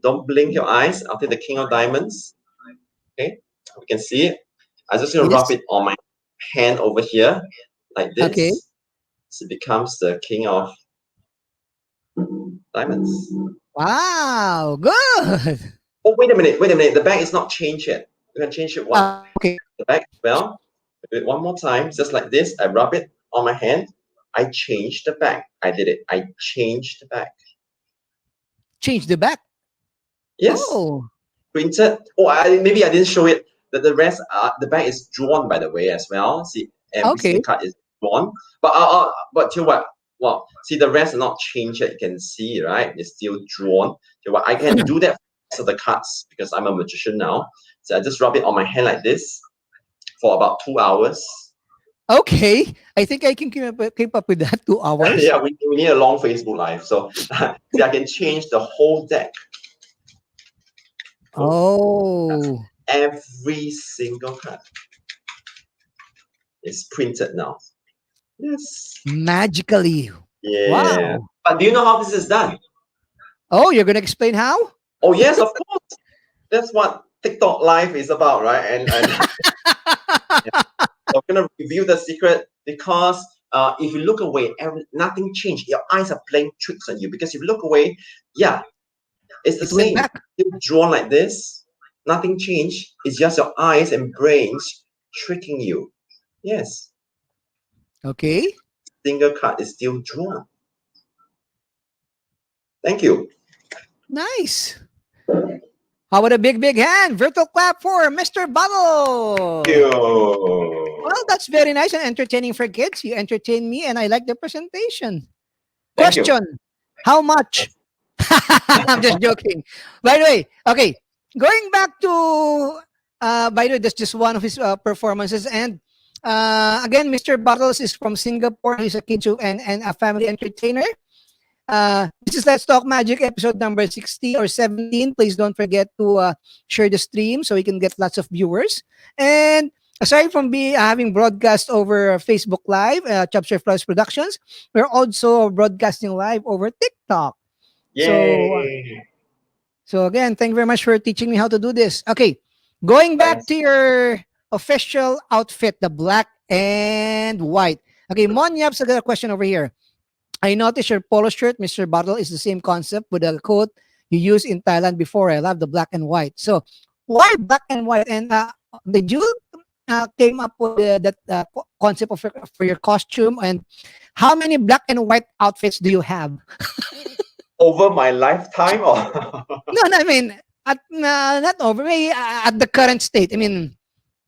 Don't blink your eyes. I'll take the king of diamonds. Okay. We can see it. I'm just going to rub
Yes.
it on my hand over here like
Okay.
this. So it becomes the king of diamonds.
Wow. Good.
Oh, wait a minute. Wait a minute. The back is not changed yet. We're going to change it one.
Okay.
The back, well, do it one more time. Just like this. I rub it on my hand. I changed the back. I did it. I changed the back.
Change the back.
Yes.
Oh.
Printed. Oh, maybe I didn't show it. The rest, the back is drawn by the way as well. See, every
Okay.
single card is drawn. But you know what? Well, see the rest are not changed yet. You can see, right? It's still drawn. You know what? I can do that for the rest of the cards because I'm a magician now. So I just rub it on my hand like this for about 2 hours.
Okay. I think I can keep up with that. 2 hours.
Yeah, we need a long Facebook live. So see, I can change the whole deck. Oh.
Oh.
every single card is printed now. Yes.
Magically.
Yeah.
Wow.
But do you know how this is done?
Oh, you're gonna explain how?
Oh yes, of course. That's what TikTok Live is about, right? And we're gonna reveal the secret because if you look away, nothing changed. Your eyes are playing tricks on you because if you look away, yeah, it's the
It went
same.
back.
Still drawn like this, nothing changed. It's just your eyes and brains tricking you. Yes,
Okay.
single card is still drawn. Thank you.
Nice. How about a big hand? Virtual clap for Mr.
Thank
Bubble. Well,
you.
that's very nice and entertaining for kids. You entertain me, and I like the presentation.
Thank you.
Question: How much? I'm just joking. By the way, okay, going back to, by the way, that's just one of his performances. And again, Mr. Bottles is from Singapore. He's a kid show and a family entertainer. This is Let's Talk Magic episode number 60 or 17. Please don't forget to share the stream so we can get lots of viewers. And aside from having broadcast over Facebook Live, Chubster Flores Productions, we're also broadcasting live over TikTok. So,
Yay.
so again, thank you very much for teaching me how to do this. Okay, going back
Thanks.
to your official outfit, the black and white. Okay, Mon Yap's got a question over here. I noticed your polo shirt, Mr. Bottle, is the same concept with the coat you used in Thailand before. I love the black and white. So, why black and white? And did you came up with that concept of for your costume? And how many black and white outfits do you have?
Over my lifetime, or
No, I mean, not over. Maybe at the current state. I mean,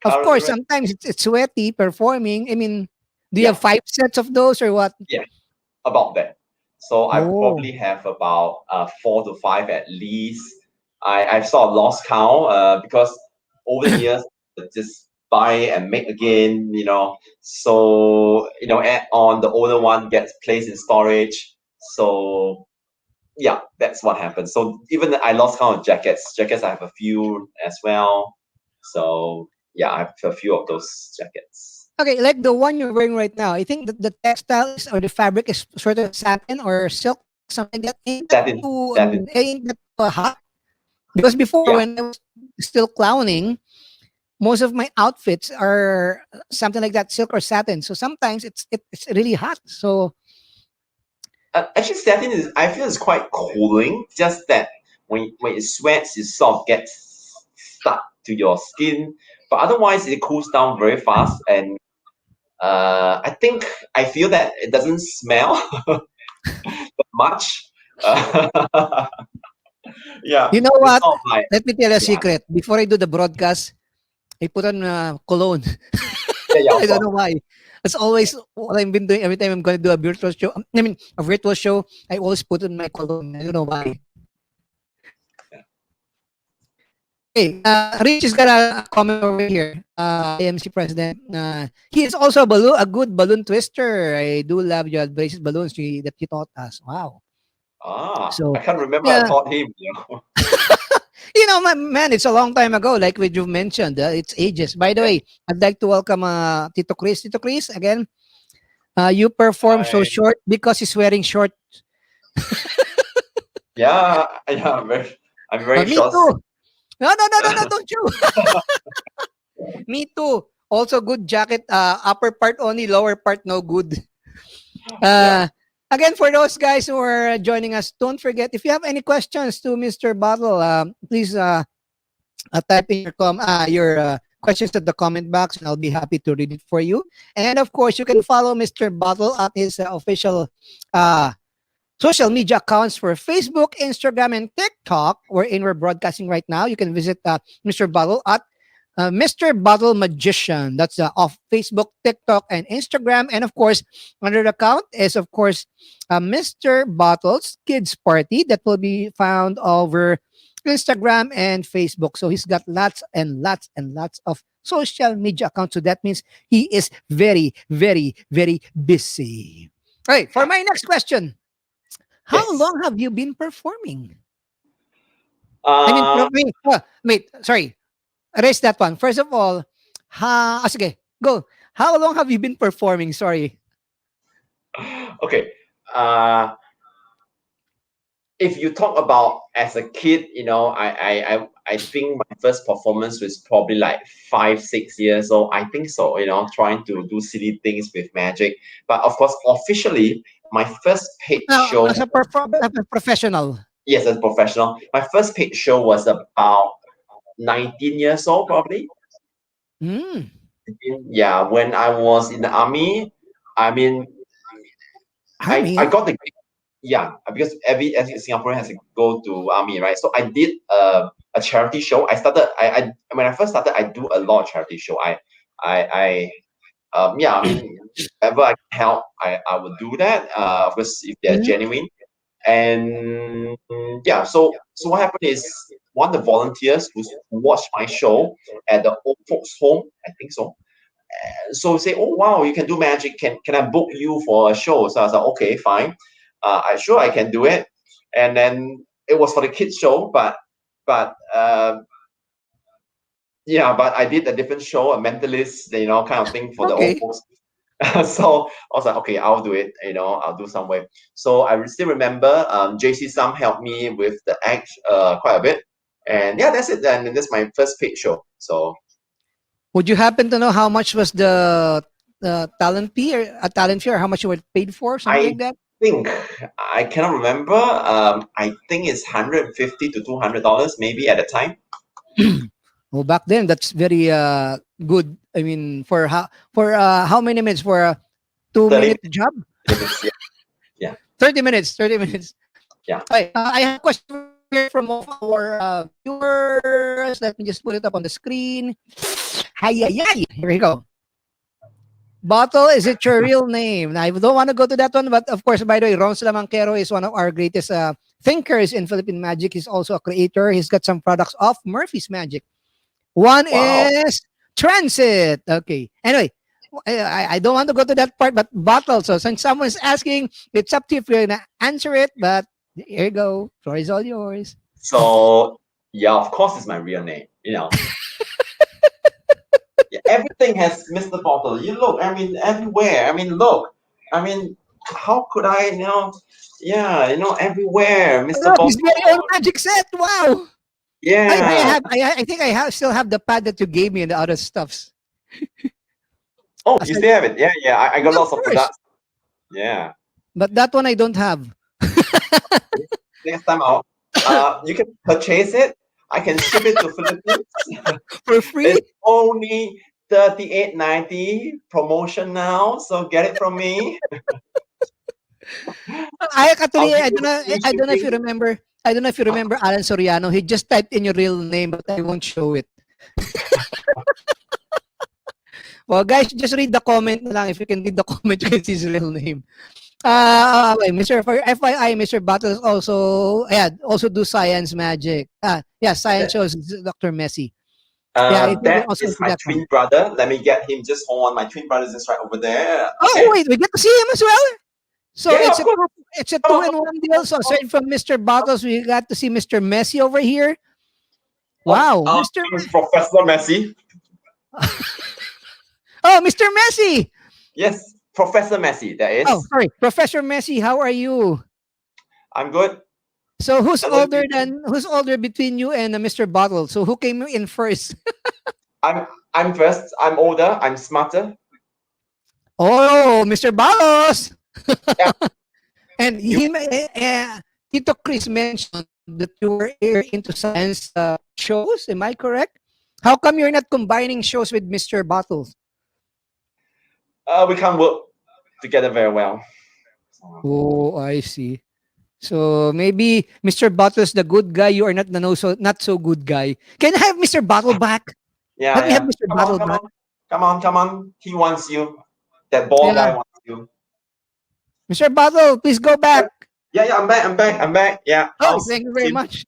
of course,
current?
sometimes it's sweaty performing. I mean, do you have
Yeah,
5 sets of those or what?
yeah, about that. So I
Oh,
probably have about 4 to 5 at least. I've sort of lost count because over the years I just buy and make again, So add on the older one gets placed in storage. So yeah, that's what happens. So even I lost count of jackets. Jackets I have a few as well. So yeah, I have a few of those jackets.
okay, like the one you're wearing right now. I think that the textile is or the fabric is sort of satin or silk, something like that. Ain't that
Satin,
too?
satin.
Ain't that hot? Because before,
Yeah.
when I was still clowning, most of my outfits are something like that, silk or satin. So sometimes it's really hot. So
Actually, satin is I feel is quite cooling. Just that when it sweats, it sort of gets stuck to your skin. But otherwise, it cools down very fast, and I think I feel that it doesn't smell much. Yeah,
you know
it's
what?
sort of like
Let me tell you a
yeah,
secret. Before I do the broadcast, I put on cologne.
yeah, yeah,
I
of
don't
course.
know why. That's always what I've been doing every time I'm going to do a virtual show. I mean, a virtual show. I always put on my cologne. I don't know why. Okay, Rich has got a comment over here. AMC president. He is also a good balloon twister. I do love your braces balloons that you taught us. Wow.
I
So,
can't remember. I
yeah,
taught him.
man, it's a long time ago. Like what you mentioned, it's ages. By the
Yeah.
way, I'd like to welcome Tito Chris. Tito Chris, again, you perform so
I
short because he's wearing short.
yeah, yeah. I'm very
Me
short.
too. No, don't you? Me too. Also good jacket, upper part only, lower part no good.
Yeah.
Uh, again, for those guys who are joining us, don't forget if you have any questions to Mr. Bottle, please type in your questions at the comment box, and I'll be happy to read it for you. And of course, you can follow Mr. Bottle at his official uh, social media accounts for Facebook, Instagram, and TikTok. We're broadcasting right now. You can visit Mr. Bottle at Mr. Bottle Magician. That's off Facebook, TikTok, and Instagram. And of course, another account is, of course, Mr. Bottle's Kids Party that will be found over Instagram and Facebook. So he's got lots and lots and lots of social media accounts. So that means he is very, very, very busy. All right, for my next question, how
Yes.
long have you been performing? I mean,
Uh,
wait, sorry. erase that one. First of all, sige, go. How long have you been performing? Sorry.
Okay. Uh, if you talk about as a kid, I think my first performance was probably like 5, 6 years old. I think so. Trying to do silly things with magic. But of course, officially, my first paid show,
As a professional.
yes, as a professional, my first paid show was about 19 years old, probably.
Mm,
Yeah, when I was in the army, I mean, I
army.
got the, yeah, because every Singaporean has to go to army, right? So I did a charity show. I when I first started, I do a lot of charity show. I yeah, I mean, whenever I can help, I would do that. Of course, if they're
Mm,
genuine. And yeah, so what happened is one of the volunteers who watched my show at the old folks home, I think so. So say, oh wow, you can do magic. Can I book you for a show? So I was like, okay, fine. I sure I can do it. And then it was for the kids show, but yeah, but I did a different show, a mentalist, kind of thing for the old
okay.
folks. So I was like, okay, I'll do it. I'll do some way. So I still remember JC Sam helped me with the act quite a bit. And yeah, that's it. And that's my first paid show. So
Would you happen to know how much was the talent fee or a talent fee, or how much you were paid for, something
I
like that?
think I cannot remember. I think it's $150 to $200 maybe at the time.
Well, back then that's very good. I mean, for how many minutes for a 2 minute
30
job?
minutes. Yeah, yeah,
30 minutes. 30 minutes.
yeah.
Okay, I have a question here from all of our viewers. Let me just put it up on the screen. Hi, hi, hi. Here we go. Bottle, is it your real name? Now, I don't want to go to that one, but of course, by the way, Ron Salamanquero is one of our greatest thinkers in Philippine magic. He's also a creator. He's got some products of Murphy's Magic. One
Wow.
is Transit. Okay. Anyway, I don't want to go to that part, but bottle. So since someone's asking, it's up to you if you're gonna answer it. But here you go. Floor is all yours.
So yeah, of course, it's my real name. Yeah, everything has Mr. Bottle. You look, I mean, everywhere. I mean, look. I mean, how could I, yeah, everywhere, Mr.
Look, his very own
Bottle.
magic set. Wow.
Yeah.
I think I have still have the pad that you gave me and the other stuffs.
Oh, you
Aside,
still have it? Yeah, yeah. I got
yeah, of
lots of
course.
products. Yeah.
But that one I don't have
Next time out, you can purchase it. I can ship it to Philippines.
for free.
It's only 38.90 promotion now, so get it from me.
I
I'll
actually
give you free
I don't know if you
shipping.
remember. I don't know if you remember Alan Soriano. He just typed in your real name, but I won't show it. Well, guys, just read the comment na lang. If you can read the comment, you can see his real name. Okay, Mr. For FYI, Mr. Battles also, yeah, also do science magic. Yeah, science shows Dr. Messi. Yeah, I think we
That
also
is
see
my
that one.
twin brother. Let me get him. Just hold on. My twin brother is just right over there.
Oh,
Okay.
wait, we get to see him as well. So
Yeah, yeah, of course.
it's a
Come
two
on,
in one deal. So aside from Mr. Bottles, we got to see Mr. Messi over here. Wow, Mr.
I'm Professor Messi.
Oh, Mr. Messi.
Yes, Professor Messi. That
Oh,
is.
sorry, Professor Messi. How are you?
I'm good.
So
Hello, Eugene.
who's older between you and Mr. Bottle? So who came in first?
I'm first. I'm older. I'm smarter.
Oh, Mr. Bottles.
Yeah.
And
You.
Tito Chris mentioned that you were into science shows. Am I correct? How come you're not combining shows with Mr. Bottles?
We can't work together very well.
Oh, I see. So maybe Mr. Bottles the good guy, you are not the not so good guy. Can I have Mr. Bottle back?
Yeah,
Can we have
yeah.
Mr.
Come on,
Bottle
come
back?
on, come on, come on. He wants you. That ball
Yeah.
guy wants you.
Mr. Bottle, please go
Yeah,
back.
yeah, yeah. I'm back. I'm back. I'm back. Yeah.
Oh,
How's
thank you very
him?
much.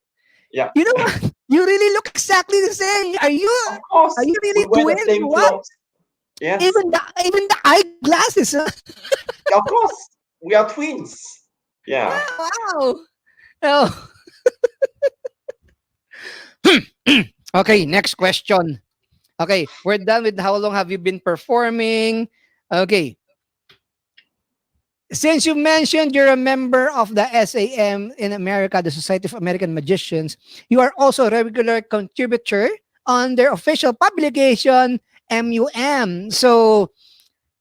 Yeah.
You know what? You really look exactly the same.
Of course,
Are you
we
really
wear the
twins?
same
What?
clothes. Yes.
Even the eyeglasses. Huh?
Of course, we are twins. Yeah.
Yeah, wow. Oh. Okay, next question. Okay, we're done with how long have you been performing. Okay, since you mentioned you're a member of the SAM in America, the Society of American Magicians, you are also a regular contributor on their official publication, MUM. So,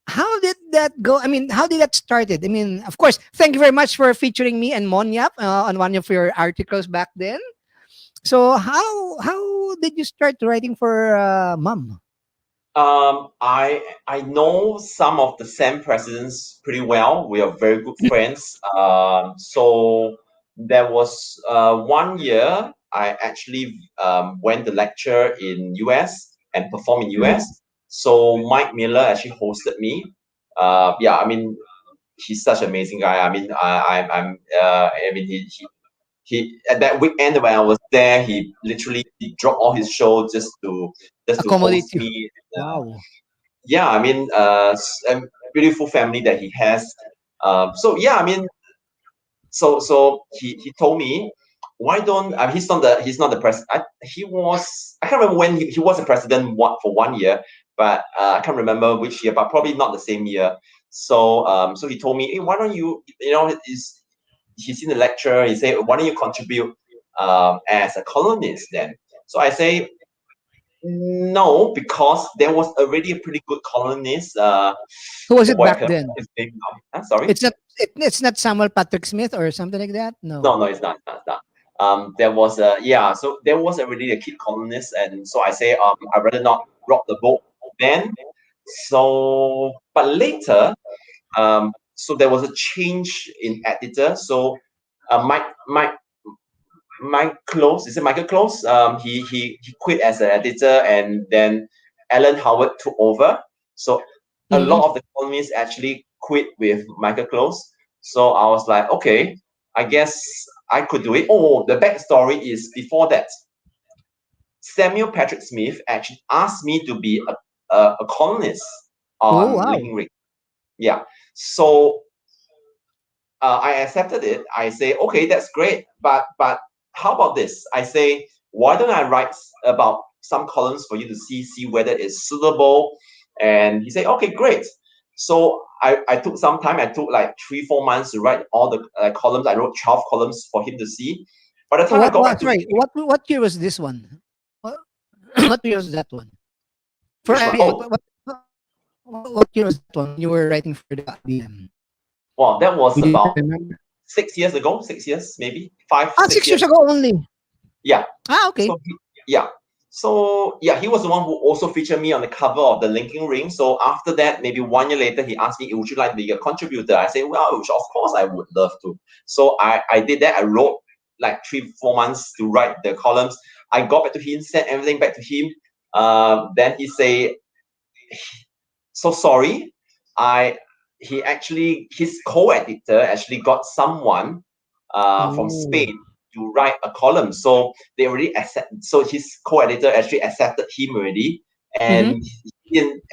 how did that go? I mean, how did that started? I mean, of course, thank you very much for featuring me and Monyap on one of your articles back then. So, how did you start writing for Mom?
I know some of the Sam presidents pretty well. We are very good friends. So there was 1 year I actually went to lecture in US and perform in US.
Mhm.
So Mike Miller actually hosted me. Yeah, I mean he's such an amazing guy. I mean I mean he at that weekend when I was there, he dropped all his show just to
Accommodate
host
you.
me.
Wow.
Yeah, I mean, a beautiful family that he has. So yeah, I mean, so he told me, why don't he's not the president. I can't remember when he was a president for 1 year, but I can't remember which year, but probably not the same year. So he told me, hey, why don't he's in the lecture. He said, why don't you contribute as a columnist then? So I say, no, because there was already a pretty good columnist.
Who was
Oh
it
boy, I
back
cannot
then?
remember his name now. Sorry.
It's not Samuel Patrick Smith or something like that.
No,
No.
no, it's not. It's not. There was a yeah. So there was already a kid columnist, and so I say, I rather not rock the boat then. So, but later, so there was a change in editor. So, Mike Close, is it Michael Close? He quit as an editor, and then Alan Howard took over. So a
Mhm.
lot of the columnists actually quit with Michael Close. So I was like, okay, I guess I could do it. Oh, the backstory is before that, Samuel Patrick Smith actually asked me to be a columnist
Oh
on
wow.
Linking Ring. Yeah. So I accepted it. I say, okay, that's great, but how about this? I say, why don't I write about some columns for you to see whether it's suitable? And he said, okay, great. So I took some time. I took like 3 4 months to write all the columns. I wrote 12 columns for him to see. By the
Oh,
time I got back to
sorry. What year was this one? What, what year was that one? For
which one?
IBM.
Oh,
What year was that one when you were writing for the IBM?
well, that was
Do you
about
remember?
6 years ago. 6 years, maybe five,
Ah,
six
6 years
years.
ago only.
Yeah.
Ah, okay.
So yeah. So yeah, he was the one who also featured me on the cover of the Linking Ring. So after that, maybe 1 year later, he asked me, "Would you like to be a contributor?" I said, "Well, of course I would love to." So I did that. I wrote like 3 4 months to write the columns. I got back to him, sent everything back to him. Then he say, so sorry. I he actually his co-editor actually got someone from
Oh.
Spain to write a column. So they already accept. So his co-editor actually accepted him already,
Mm-hmm.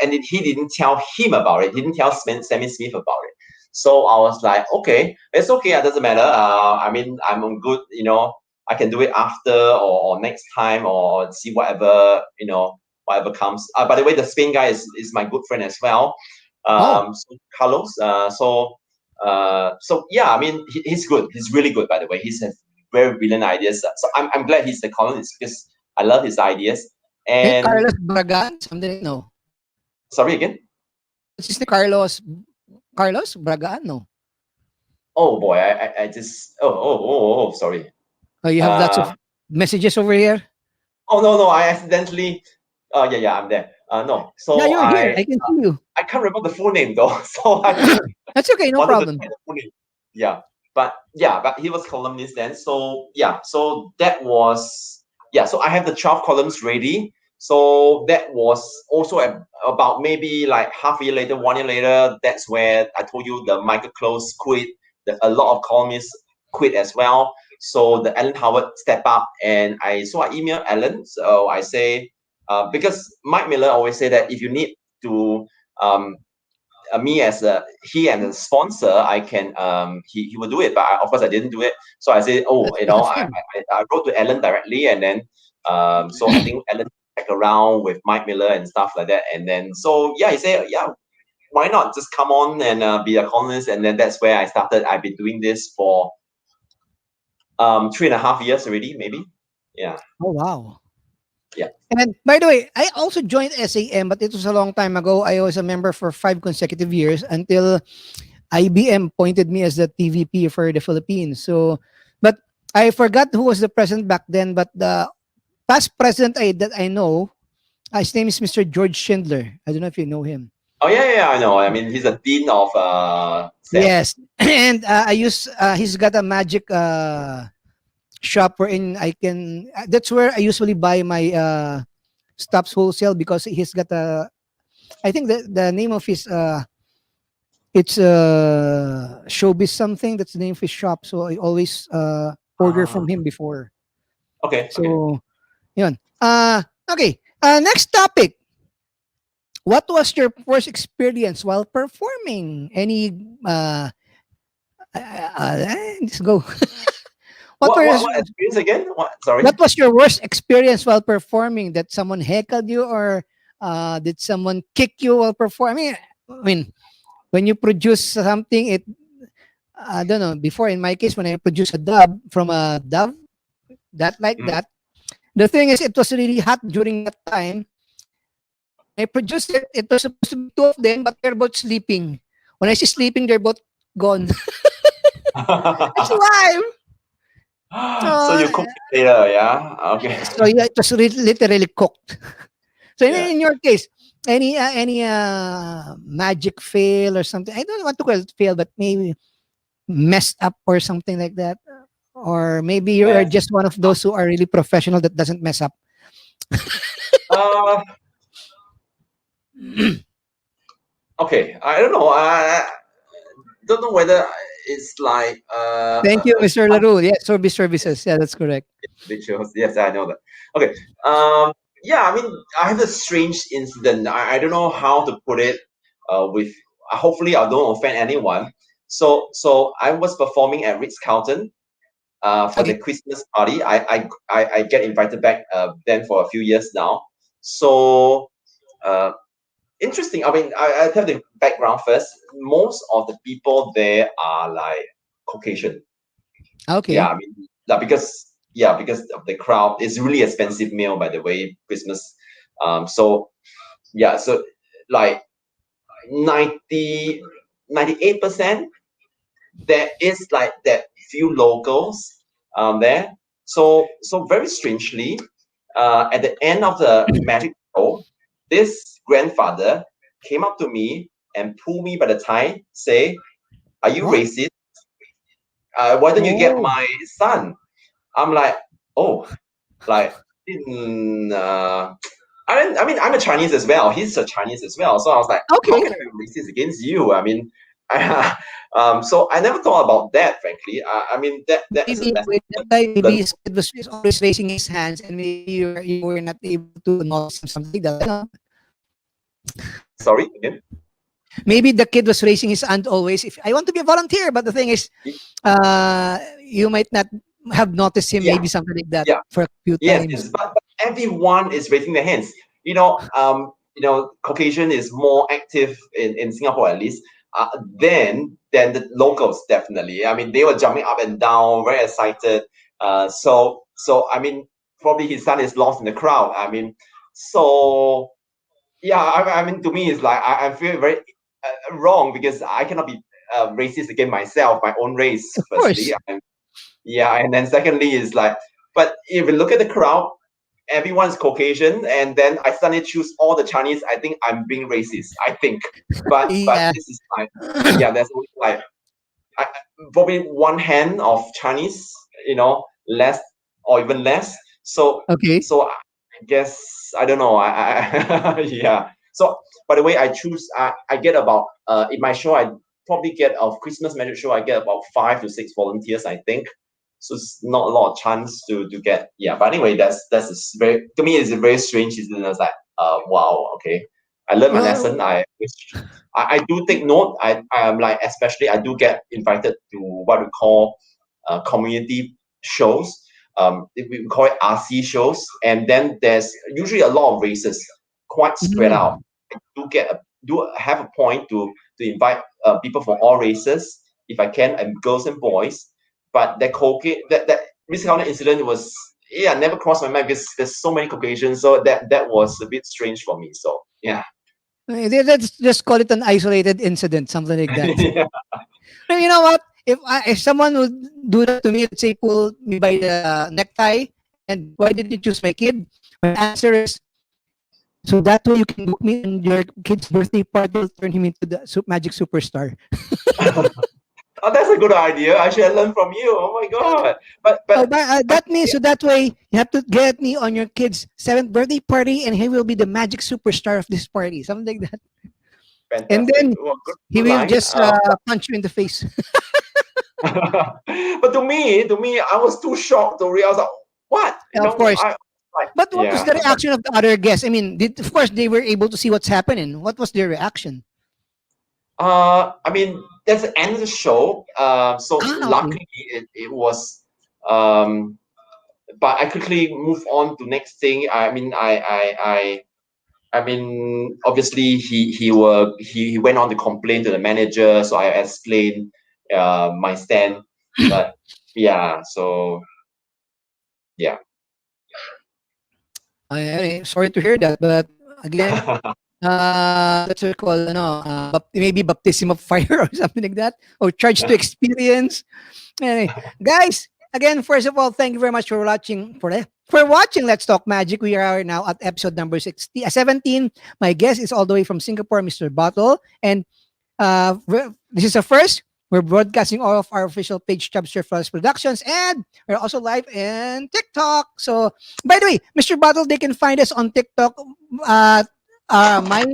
and he didn't tell him about it. He didn't tell Sammy Smith about it. So I was like, okay, it's okay. It doesn't matter. I mean, I'm good. I can do it after or next time or see whatever comes. By the way, the Spain guy is my good friend as well.
Oh,
So Carlos. So yeah, I mean, he's good. He's really good, by the way. He's a very brilliant ideas. So I'm glad he's the columnist because I love his ideas. And
Carlos Bragan, something like no.
sorry again.
What's his name? Carlos Bragan, no.
Oh boy, I just sorry.
Oh, you have lots
Uh
of messages over here.
oh no, I accidentally. Oh yeah, I'm there. No,
Yeah,
so
you're here. I can see you.
I can't remember the full name though. So I just
That's okay, no
wanted to
problem.
check the full name. But he was columnist then. So yeah, so that was yeah. So I have the 12 columns ready. So that was also about maybe like half a year later, 1 year later. That's where I told you the Michael Close quit. A lot of columnists quit as well. So the Alan Howard step up, and I emailed Alan. So I say because Mike Miller always say that if you need to um, me as a he and the sponsor, I can he will do it, but of course I didn't do it. So I said, oh,
That's fine.
I wrote to Alan directly, and then So I think Alan check around with Mike Miller and stuff like that, and then so yeah, he said, yeah, why not just come on and be a columnist, and then that's where I started. I've been doing this for 3.5 years already, maybe. Yeah,
Oh wow.
yeah.
And by the way, I also joined SAM, but it was a long time ago. I was a member for 5 consecutive years until IBM appointed me as the TVP for the Philippines. So, but I forgot who was the president back then. But the past president that I know, his name is Mr. George Schindler. I don't know if you know him.
Oh yeah, yeah, yeah, I know. I mean, he's a dean of SAM.
Yes, and I use. He's got a magic shop wherein I can. That's where I usually buy my stops wholesale because he's got a. I think the name of his it's showbiz something. That's the name of his shop. So I always order
Ah,
from him before.
okay, okay.
So yun. Okay. Next topic. What was your first experience while performing? Any let's go. what was
What experience again? What? Sorry.
what was your worst experience while performing? That someone heckled you or did someone kick you while performing? I mean, when you produce something, it I don't know. Before, in my case, when I produce a dub from a dove, that like
Mhm.
that. The thing is, it was really hot during that time. When I produced it, it was supposed to be two of them, but they're both sleeping. When I say sleeping, they're both gone. It's live.
So
So,
you cooked it later, yeah? Okay.
so yeah, it was literally cooked. So
Yeah.
in your case, any magic fail or something? I don't want to call it fail, but maybe messed up or something like that. Or maybe you are
Mess
just one of those who are really professional that doesn't mess up.
Uh, okay. I don't know. I don't know whether it's like
Thank you, Mr. LaRue. Yeah, service services. Yeah, that's correct.
rituals. Yes, I know that. Okay. Yeah, I mean, I have a strange incident. I don't know how to put it. With hopefully I don't offend anyone. So I was performing at Ritz Carlton. For the
Okay.
Christmas party. I get invited back then for a few years now. So uh, interesting. I mean, I tell the background first. Most of the people there are like Caucasian. Yeah,
Okay.
I mean, because of the crowd. It's really expensive meal, by the way, Christmas. So yeah, so like 98% there is like that few locals there. So very strangely, at the end of the magic show, this grandfather came up to me and pulled me by the tie, say, "Are you
What?
racist? Why don't you get
Oh,
my son?" I'm like, "Oh, like." Hmm, I mean, I'm a Chinese as well. He's a Chinese as well. So I was like, how
okay.
can I be racist against you? I mean, so I never thought about that, frankly. I mean, that is a
Maybe
lesson.
with that guy, maybe his kid was is always raising his hands, and maybe you were not able to notice him, something like that. I don't know.
Sorry again.
Maybe the kid was raising his hand always. If I want to be a volunteer, but the thing is, you might not have noticed him.
Yeah,
Maybe something like that
yeah.
for a few
Yes,
times.
yes, but everyone is raising their hands. Caucasian is more active in Singapore at least. Than the locals definitely. I mean, they were jumping up and down, very excited. So I mean, probably his son is lost in the crowd. I mean, so yeah. I mean, to me, it's like I feel very wrong because I cannot be racist against myself, my own race.
Of
Firstly,
course.
yeah, and then secondly is like, but if you look at the crowd, everyone's Caucasian, and then I suddenly choose all the Chinese. I think I'm being racist. I think, but
Yeah.
this is like, yeah, there's only like probably one hand of Chinese, less or even less. So
Okay.
so I guess I don't know. Yeah. So by the way, I choose. I get about in my show. I probably get of Christmas magic show. I get about 5 to 6 volunteers. I think. So it's not a lot of chance to get. Yeah. But anyway, that's a very to me it's a very strange incident. It's like wow, okay. I learned my
Well,
lesson. I do take note. I'm like, especially I do get invited to what we call community shows. we call it RC shows, and then there's usually a lot of races, quite spread out.
Mm.
Do have a point to invite people from all races if I can, and girls and boys. But that cocaine, that miscounted incident was, yeah, never crossed my mind because there's so many Caucasians, so that was a bit strange for me. So yeah.
Let's just call it an isolated incident, something like that.
Yeah.
No, you know what? If someone would do that to me, let's say pull me by the necktie, and why did you choose my kid? My answer is so that way you can book me on your kid's birthday party. Will turn him into the magic superstar.
Oh, that's a good idea. I should have learned from you. Oh my god.
Oh,
But
but that means so that way you have to get me on your kid's seventh birthday party, and he will be the magic superstar of this party, something like that. And
fantastic.
then
Well,
he
good
will
line.
just punch you in the face.
But to me, I was too shocked to realize like, what?
Of course.
Like,
But what was
yeah.
the reaction of the other guests? I mean, of course they were able to see what's happening. What was their reaction?
I mean, that's the end of the show. So
Ah, okay.
luckily it was. Um, but I quickly move on to next thing. I mean, obviously he went on to complain to the manager, so I explained my stand. But yeah, so yeah.
Sorry to hear that, but again, that's what we call, maybe baptism of fire or something like that, or charge to experience. Anyway, guys, again, first of all, thank you very much for watching Let's Talk Magic. We are now at episode number 17. My guest is all the way from Singapore, Mr. Bottle, and this is a first. We're broadcasting all of our official page, Chubster Flores Productions, and we're also live in TikTok. So, by the way, Mr. Bottle, they can find us on TikTok. Uh, my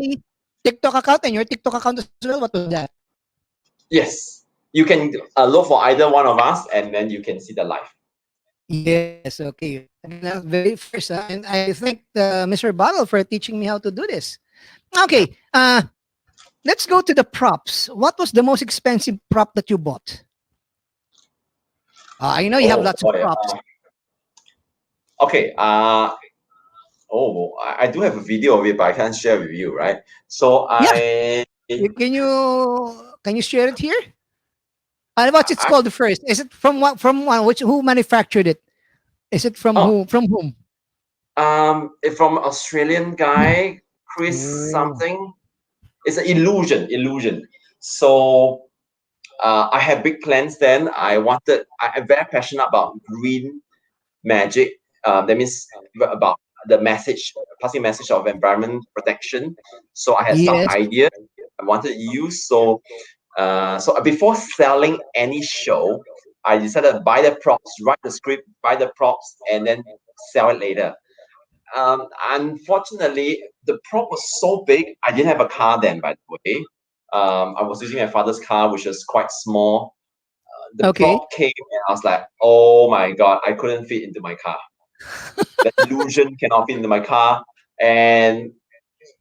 TikTok account and your TikTok account as well. What was that?
Yes, you can look for either one of us, and then you can see the live.
Yes, okay. Again, very first, and I thank Mr. Bottle for teaching me how to do this. Okay, let's go to the props. What was the most expensive prop that you bought? I know you have
Oh
lots of
boy.
props.
Okay. I do have a video of it, but I can't share with you, right? So
Yeah,
I,
can you share it here? What's it
I
called first? Is it from what? From one? Which who manufactured it? Is it from
oh
who? From whom?
it's from Australian guy, Chris
Oh,
something. It's an illusion. So I had big plans then. I'm very passionate about green magic. That means about the message, passing message of environment protection. So I had some
yes.
idea I wanted to use. So before selling any show, I decided to buy the props, write the script, buy the props, and then sell it later. Unfortunately, the prop was so big. I didn't have a car then, by the way. I was using my father's car, which was quite small. The
Okay.
prop came, and I was like, "Oh my god, I couldn't fit into my car. The illusion cannot fit into my car." And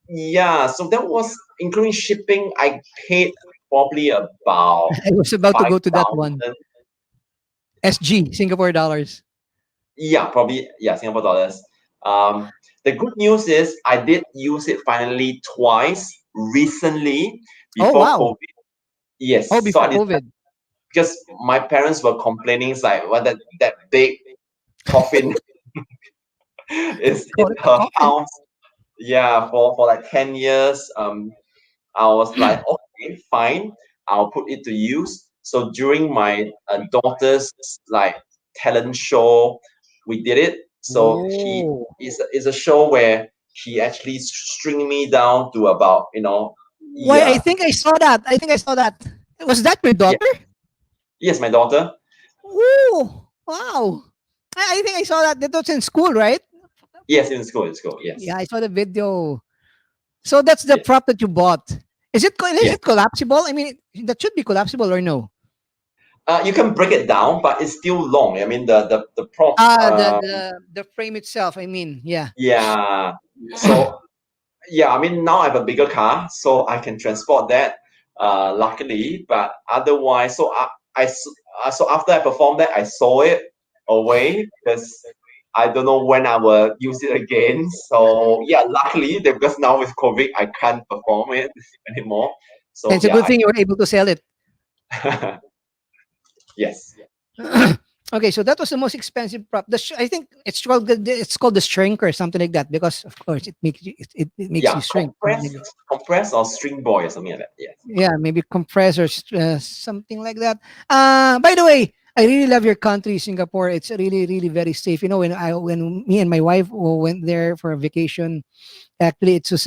yeah, so that was including shipping. I paid probably about
I was about to
five
go to that one.
thousand.
SG Singapore dollars.
Yeah, probably, yeah, Singapore dollars. The good news is I did use it finally twice recently
Oh
before
wow.
COVID. Yes,
Oh,
so
before
I did
COVID.
because my parents were complaining, it's like, what, that big coffin is in
Call it a
her
coffin.
house. Yeah, for like 10 years. I was like, okay, fine, I'll put it to use. So during my daughter's like talent show, we did it. So he
Oh.
is a show where he actually string me down to about,
Why? I
yeah,
think I saw that. I think I saw that. Was that your
yeah,
daughter?
yes, my daughter.
Oh, wow. I think I saw that. That was in school, right?
Yes, in school,
Yeah,
yes,
I saw the video. So that's the
yes,
prop that you bought. Is
yes.
it collapsible? I mean, that should be collapsible or no?
You can break it down, but it's still long. I mean, the prop.
The frame itself. I mean, yeah.
Yeah. So yeah, I mean, now I have a bigger car, so I can transport that. Luckily, but otherwise, so after I performed that, I saw it. away because I don't know when I will use it again. So yeah, luckily because now with COVID I can't perform it anymore.
And
So
it's a good thing you were able to sell it.
yes.
Okay, so that was the most expensive prop. I think it's called the shrink or something like that because of course it makes you it makes
Yeah,
you shrink. Something like that.
compress or string boy or something like that. Yes.
Yeah, maybe compressors, something like that. By the way, I really love your country, Singapore. It's really, really very safe. You know, when me and my wife went there for a vacation, actually it was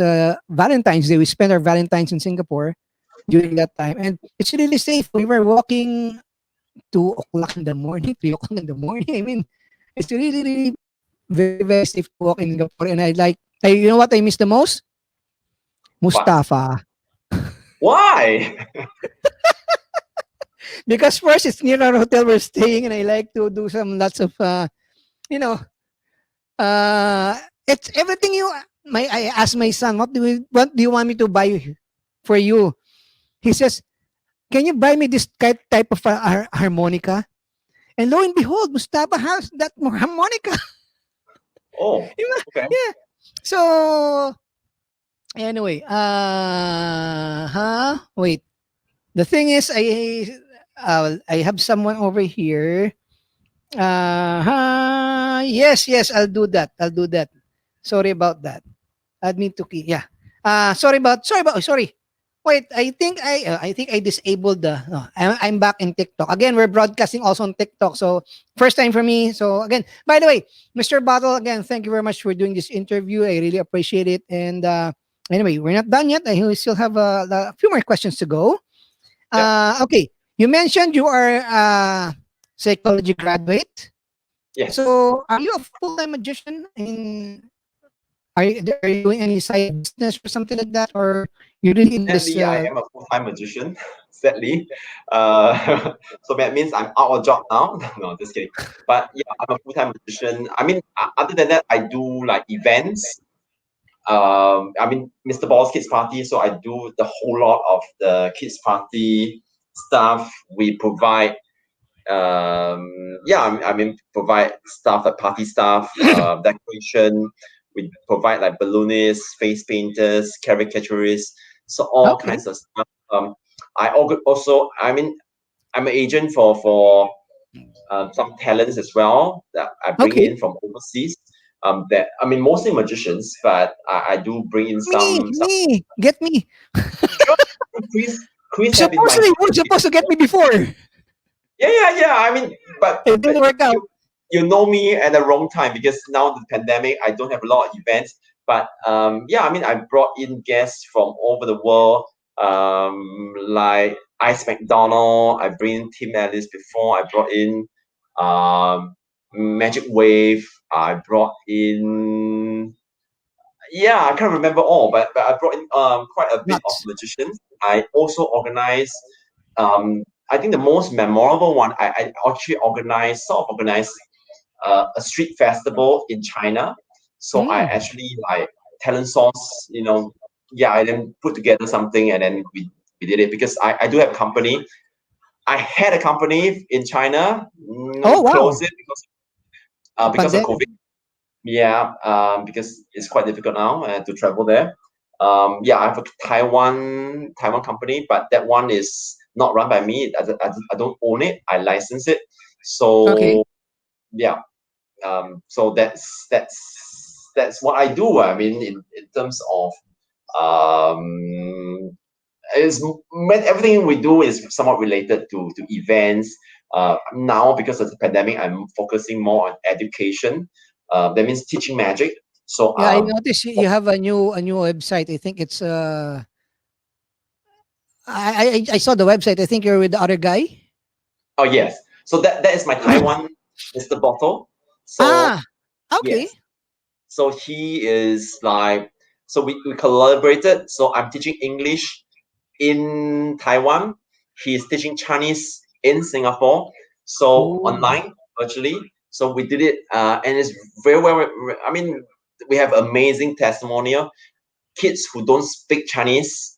Valentine's Day. We spent our Valentine's in Singapore during that time, and it's really safe. We were walking 2 o'clock in the morning, 3 o'clock in the morning. I mean, it's really, really very, very safe to walk in Singapore. And you know what I miss the most?
But
Mustafa.
why?
Because first, it's near our hotel we're staying, and I like to do some lots of, you know, it's everything you. I asked my son, what do you want me to buy for you? He says, can you buy me this type of harmonica? And lo and behold, Mustafa has that harmonica.
Oh, okay.
Yeah. So anyway, wait. The thing is, I have someone over here. Yes, yes, I'll do that. I'll do that. Sorry about that. Admin to key. Yeah. Sorry. Wait, I think I disabled the. No, I'm back in TikTok again. We're broadcasting also on TikTok, so first time for me. So again, by the way, Mr. Bottle, again, thank you very much for doing this interview. I really appreciate it. And anyway, we're not done yet. We still have a few more questions to go.
Yeah.
Okay, you mentioned you are a psychology graduate.
Yes.
So are you a full time magician? Are you doing any side business or something like that, or you're really in this?
Sadly, I am a full-time magician. Sadly, so that means I'm out of job now. No, just kidding. But yeah, I'm a full-time magician. I mean, other than that, I do like events. I mean, Mr. Ball's kids party, so I do the whole lot of the kids party stuff. We provide, yeah, I mean, provide stuff like party stuff, decoration. We provide like balloonists, face painters, caricaturists, so all
Okay.
kinds of stuff. Also, I mean, I'm an agent for some talents as well that I bring
Okay.
in from overseas. That I mean, mostly magicians, but I do bring in
Me,
some.
me, get me.
Sure, Chris have been my
Supposedly, you were
guest
supposed to get
before.
me before. It
Yeah. I mean, but
didn't work out.
you know me at the wrong time because now the pandemic, I don't have a lot of events. But yeah, I mean, I brought in guests from all over the world, like Ice McDonald. I bring in Tim Ellis before. I brought in um, Magic Wave. I brought in, yeah, I can't remember all, but I brought in quite a bit of
Nuts.
magicians. I also organized, I think the most memorable one, I actually organized a street festival in China. So I
Mm.
actually like talent source, yeah, I then put together something and then we did it because I do have a company. I had a company in China,
Oh wow.
closed it because of
Pandemic.
COVID. Yeah, because it's quite difficult now to travel there. Yeah, I have a Taiwan company, but that one is not run by me. I don't own it. I license it.
Okay.
So yeah, so that's what I do. I mean, in terms of um, is everything we do is somewhat related to events. Now because of the pandemic, I'm focusing more on education. That means teaching magic. So
Yeah, I noticed you have a new website. I think it's I saw the website. I think you're with the other guy.
oh yes, so that is my Taiwan Mr. Bottle. So
Ah, okay.
yes, so he is like, so we collaborated. So I'm teaching English in Taiwan. He's teaching Chinese in Singapore. So
Oh,
online, virtually. So we did it, and it's very well. I mean, we have amazing testimonial. Kids who don't speak Chinese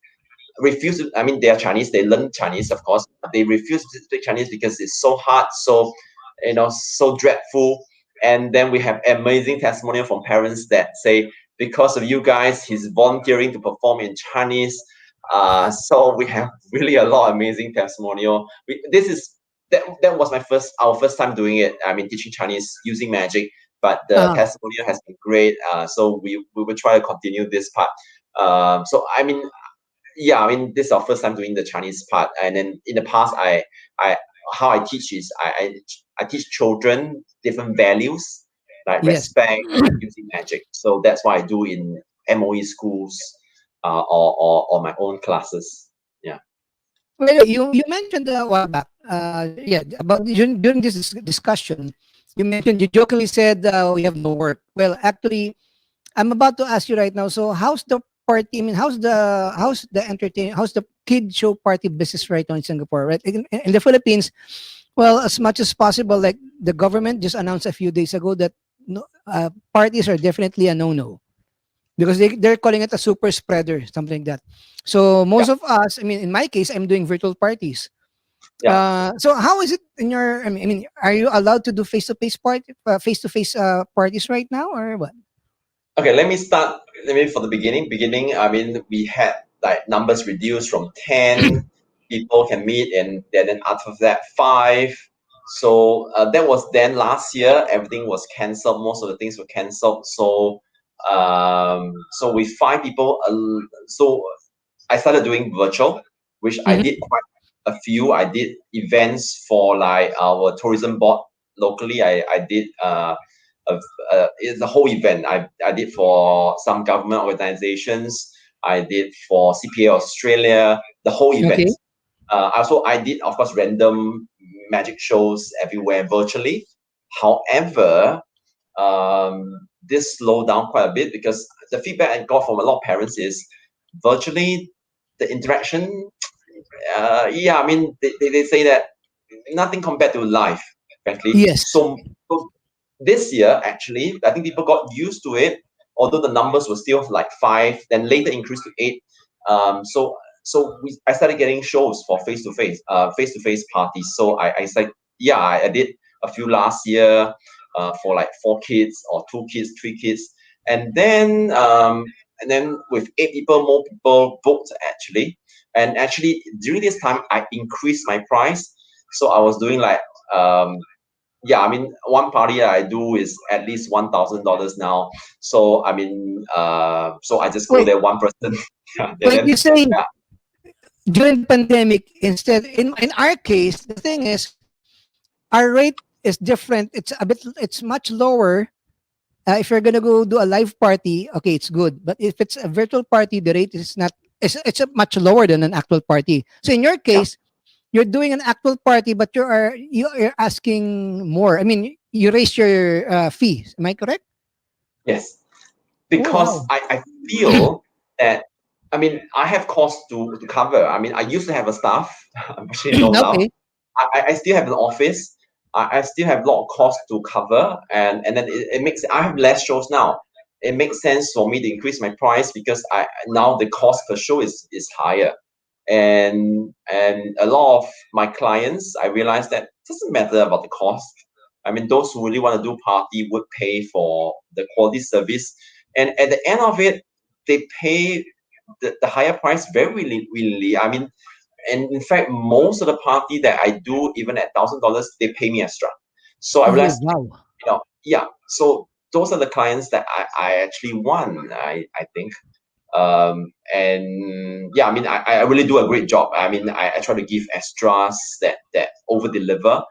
refuse to, I mean, they are Chinese, they learn Chinese, of course, but they refuse to speak Chinese because it's so hard. So so dreadful. And then we have amazing testimonial from parents that say, because of you guys, he's volunteering to perform in Chinese. So we have really a lot of amazing testimonial. That was our first time doing it. I mean, teaching Chinese using magic, but the
Uh,
testimonial has been great. So we will try to continue this part. So I mean, yeah, I mean, this is our first time doing the Chinese part, and then in the past, I how I teach is I teach children different values like
yes.
respect using magic. So that's what I do in MOE schools, or my own classes. Yeah.
Well, you mentioned a while back, yeah, about during this discussion, you mentioned, you jokingly said, we have no work. Well, actually, I'm about to ask you right now. So, how's the party? I mean, how's the kid show party business right now in Singapore? Right, in the Philippines, well, as much as possible, like the government just announced a few days ago that no, parties are definitely a no-no because they're calling it a super spreader, something like that. So
Yeah.
most of us, I mean, in my case, I'm doing virtual parties.
Yeah.
So how is it in your? I mean, are you allowed to do face-to-face parties right now, or what?
Okay, let me start. Let me for the beginning. I mean, we had like numbers reduced from 10 people can meet, and then after that 5. So that was then last year. Everything was cancelled. Most of the things were cancelled. So with 5 people, so I started doing virtual, which I
Mhm.
did quite a few. I did events for like our tourism board locally. I did a, it's a whole event. I did for some government organizations. I did for CPA Australia, the whole event.
Okay.
Also, I did, of course, random magic shows everywhere virtually. However, this slowed down quite a bit because the feedback I got from a lot of parents is virtually the interaction. Yeah, I mean, they say that nothing compared to live, frankly.
Yes.
So this year, actually, I think people got used to it, although the numbers were still like 5, then later increased to 8. I started getting shows for face to face parties. So I said, yeah, I did a few last year, for like 4 kids or 2 kids, 3 kids, and then with 8 people, more people booked actually. And actually, during this time, I increased my price. So I was doing like, yeah, I mean, one party I do is at least $1,000 now. So I mean, so I just go
Wait,
there one person. Yeah, and
wait.
then
You say
yeah,
during the pandemic, instead, in our case, the thing is, our rate is different. It's much lower. If you're gonna go do a live party, okay, it's good. But if it's a virtual party, the rate is not. It's a much lower than an actual party. So in your
yeah,
case, you're doing an actual party, but you're asking more. I mean, you raise your fees. Am I correct?
yes,
Oh
because
wow.
I feel that, I mean, I have costs to cover. I mean, I used to have a staff, unfortunately no staff.
Okay.
I still have an office. I still have a lot of costs to cover, and then it makes, I have less shows now. It makes sense for me to increase my price because I now the cost per show is higher, and a lot of my clients, I realize that it doesn't matter about the cost. I mean, those who really want to do party would pay for the quality service, and at the end of it, they pay the higher price very willingly. I mean, and in fact, most of the party that I do, even at $1,000, they pay me extra. So I
Oh
realized,
wow.
yeah. So those are the clients that I actually want. I think, and yeah, I mean, I really do a great job. I mean, I try to give extras that over deliver.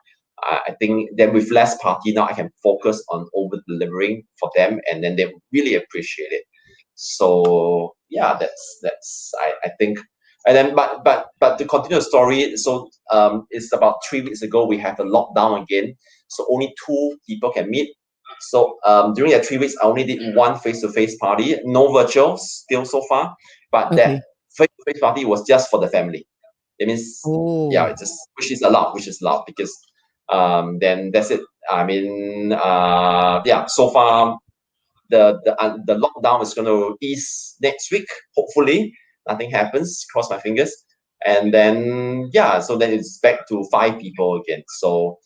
I think then with less party now, I can focus on over delivering for them, and then they really appreciate it. So yeah, that's I think. And then, but to continue the story, so it's about 3 weeks ago we have a lockdown again, so only 2 people can meet. So during that 3 weeks, I only did one face-to-face party, no virtual still so far, but that
Okay.
face-to-face party was just for the family. It means, yeah,
Oh.
it's just, which is allowed because then that's it. I mean, yeah, so far the lockdown is going to ease next week. Hopefully, nothing happens. Cross my fingers. And then yeah, so then it's back to 5 people again. So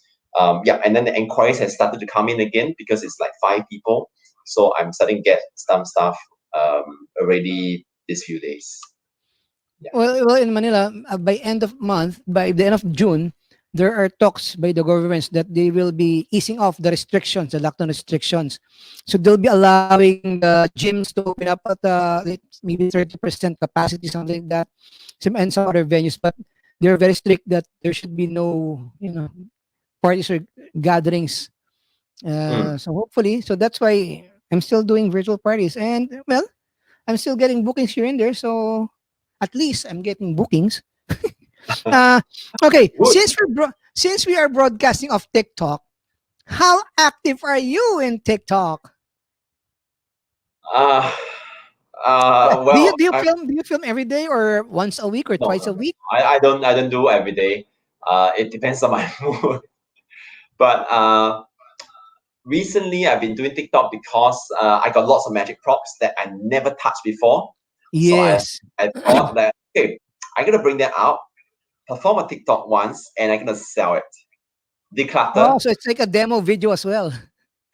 Yeah, and then the inquiries has started to come in again because it's like 5 people. So I'm starting to get some stuff already these few days. Yeah.
Well, in Manila, by end of month, by the end of June, there are talks by the governments that they will be easing off the restrictions, the lockdown restrictions. So they'll be allowing the gyms to open up at like maybe 30% capacity, something like that, and some other venues. But they're very strict that there should be no, parties or gatherings.
Mm.
So hopefully, so that's why I'm still doing virtual parties, and well, I'm still getting bookings here and there. So at least I'm getting bookings. Uh, okay,
Good.
since we are broadcasting off TikTok, how active are you in TikTok?
Uh,
Yeah. Do you
well,
do you film do you film every day or once a week or
no,
twice
no,
a
no.
week?
I don't do every day. It depends on my mood. But recently, I've been doing TikTok because I got lots of magic props that I never touched before. So
Yes.
I thought that, okay, I'm gonna bring that out, perform a TikTok once, and I'm gonna sell it.
Oh,
Declutter.
so it's like a demo video as well.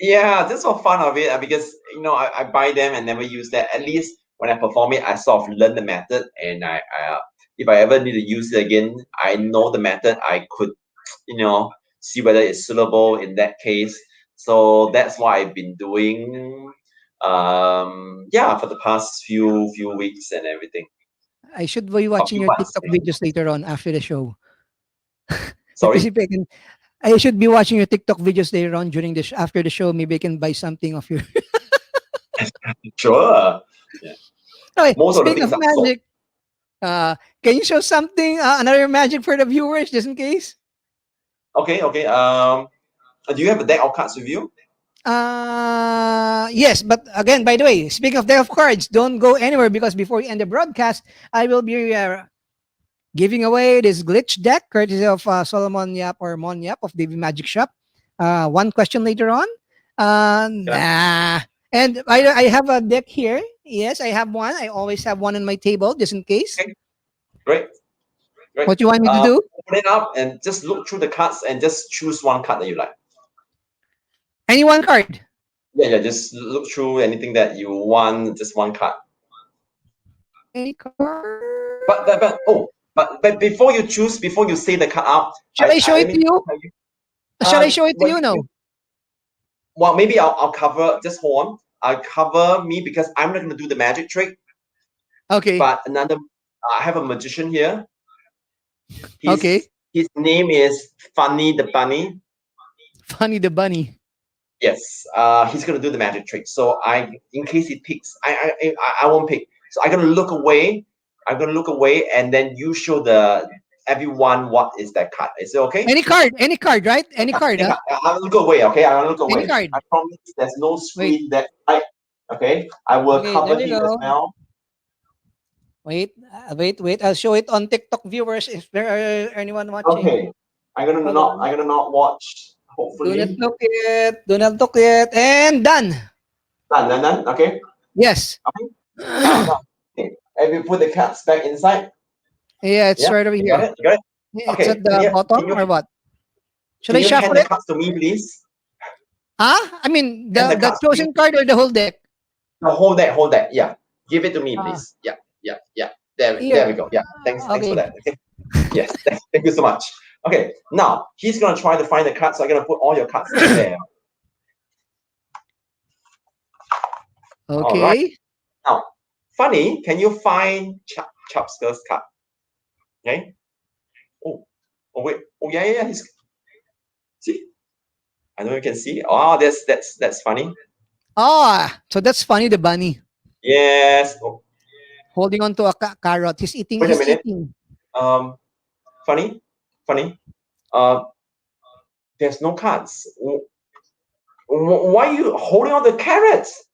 Yeah, just for fun of it, because I buy them and never use that. At least when I perform it, I sort of learn the method, and if I ever need to use it again, I know the method. I could, you know, see whether it's suitable in that case. So that's what I've been doing. Yeah, for the past few weeks and everything.
I should be
A
watching
few
your
months.
TikTok videos later on after the show. Let me see
Sorry.
if I should be watching your TikTok videos later on during after the show. Maybe I can buy something of your.
Sure. Yeah.
Okay,
Most of the
speaking
things
of
are sold.
magic, can you show something, another magic for the viewers, just in case?
Okay, okay. Do you have a deck of cards with you?
Yes, but again, by the way, speaking of deck of cards, don't go anywhere because before we end the broadcast, I will be giving away this glitch deck courtesy of Solomon Yap or Mon Yap of Davy Magic Shop. One question later on.
Yeah.
Nah. And I have a deck here. Yes, I have one. I always have one on my table just in case.
Okay. Great. Great.
What you want me to do?
Open it up and just look through the cards and just choose one card that you like.
Any one card.
Yeah, yeah. Just look through anything that you want. Just one card.
Any card.
But before you choose, before you say the card out,
Shall I show
let
it to
me
you?
tell you.
Shall I show it to
Well,
you? No.
well, maybe I'll cover. Just hold on. I'll cover me because I'm not gonna do the magic trick.
Okay.
But I have a magician here.
Okay.
His name is Funny the Bunny.
Funny the bunny.
Yes, he's gonna do the magic trick. So in case he picks, I won't pick. So I'm gonna look away. I'm gonna look away, and then you show the everyone what is that card. Is it okay?
Any card, right? Any card, huh?
I'll look away. Okay, I'll look
Any
away.
card.
I promise. There's no
Wait.
screen that I. Okay, I will
Okay, there
cover
we
him as
go.
well.
Wait. I'll show it on TikTok viewers if there are anyone watching.
Okay, I'm gonna
Hold
not.
on.
I'm gonna not watch.
Do not
Hopefully,
look it. Do not look it. And done.
done. Okay.
Yes.
Okay. Now, okay. And we put the cards back inside.
Yeah, it's
Yeah,
right over
you got
here.
it. You got it.
It's
Okay.
at the bottom or what? Should
Can
I
you
shuffle
hand the
it?
cards to me, please?
Huh? I mean,
Hand the
the
cards to me.
chosen card or the whole deck?
No, hold that. Hold that. Yeah. Give it to me,
Ah,
please. Yeah. Yeah. Yeah. There we
here.
go. Yeah. Thanks for
Okay.
that. Okay. Yes. Thank you so much. Okay. Now he's gonna try to find the cards. So I'm gonna put all your cards in there. All right.
Okay.
Now, Funny, can you find Chubster's card? Okay. Oh. Oh wait. Oh yeah. He's see. I don't know if you can see. Oh, that's funny.
Ah, so that's funny the bunny
Yes. Oh,
holding on to a carrot. He's eating.
wait a
He's
minute.
eating.
Um, funny. Uh, there's no cards. Why are you holding on the carrots?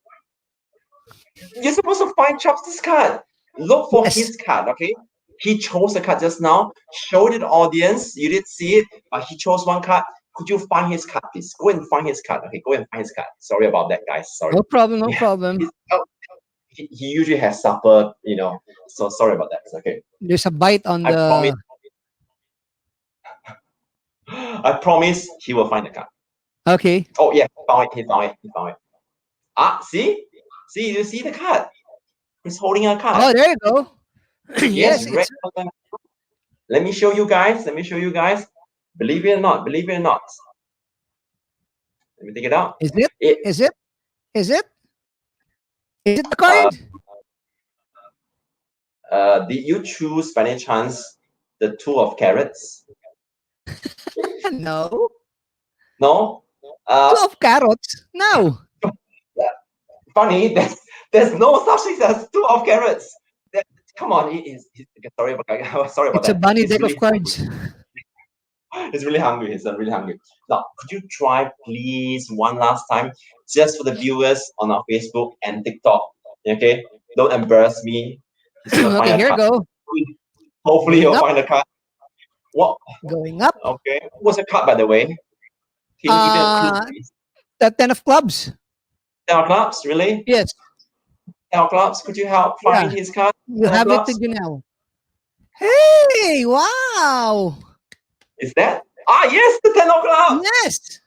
You're supposed to find Chopsticks card. Look for
Yes.
his card, okay? He chose the card just now. Show it to the audience. You didn't see it, but he chose one card. Could you find his card, please? Go and find his card. Okay, go and find his card. Sorry about that, guys. Sorry.
No problem. No
Yeah.
problem.
Oh, he usually has supper, So sorry about that. It's okay.
There's a bite on
I promise.
the.
I promise he will find the card.
Okay.
Oh yeah, he found it. He found it. He found it. Ah, see, you see the card. He's holding a card.
Oh, there you go.
Yes,
Yes,
red
it's
color. Let me show you guys. Let me show you guys. Believe it or not, believe it or not. Let me take it out.
is it?
It
Is it? Is it? Is it the
uh,
card?
did you choose by any chance the two of carrots?
No.
No.
Two
Uh,
of carrots? No.
funny. There's no such thing as two of carrots. That, come on. Sorry about sorry about
It's a
that.
bunny
He's
deck
really
of
hungry.
cards.
He's really hungry. He's really hungry. Now, could you try, please, one last time, just for the viewers on our Facebook and TikTok? Okay, don't embarrass me. He's gonna find
Okay,
a
here you
card.
go.
Hopefully,
Going
he'll
up,
find a card. What?
going up.
Okay. What's a card, by the way? Can you give me a clue,
Uh,
please?
the 10 of clubs.
Ten of clubs, really?
Yes.
Ten of clubs. Could you help
Yeah.
find his card?
You
Ten of
have it with
clubs.
you now. Hey, wow.
Is that? Ah, yes, the ten of clubs.
Yes.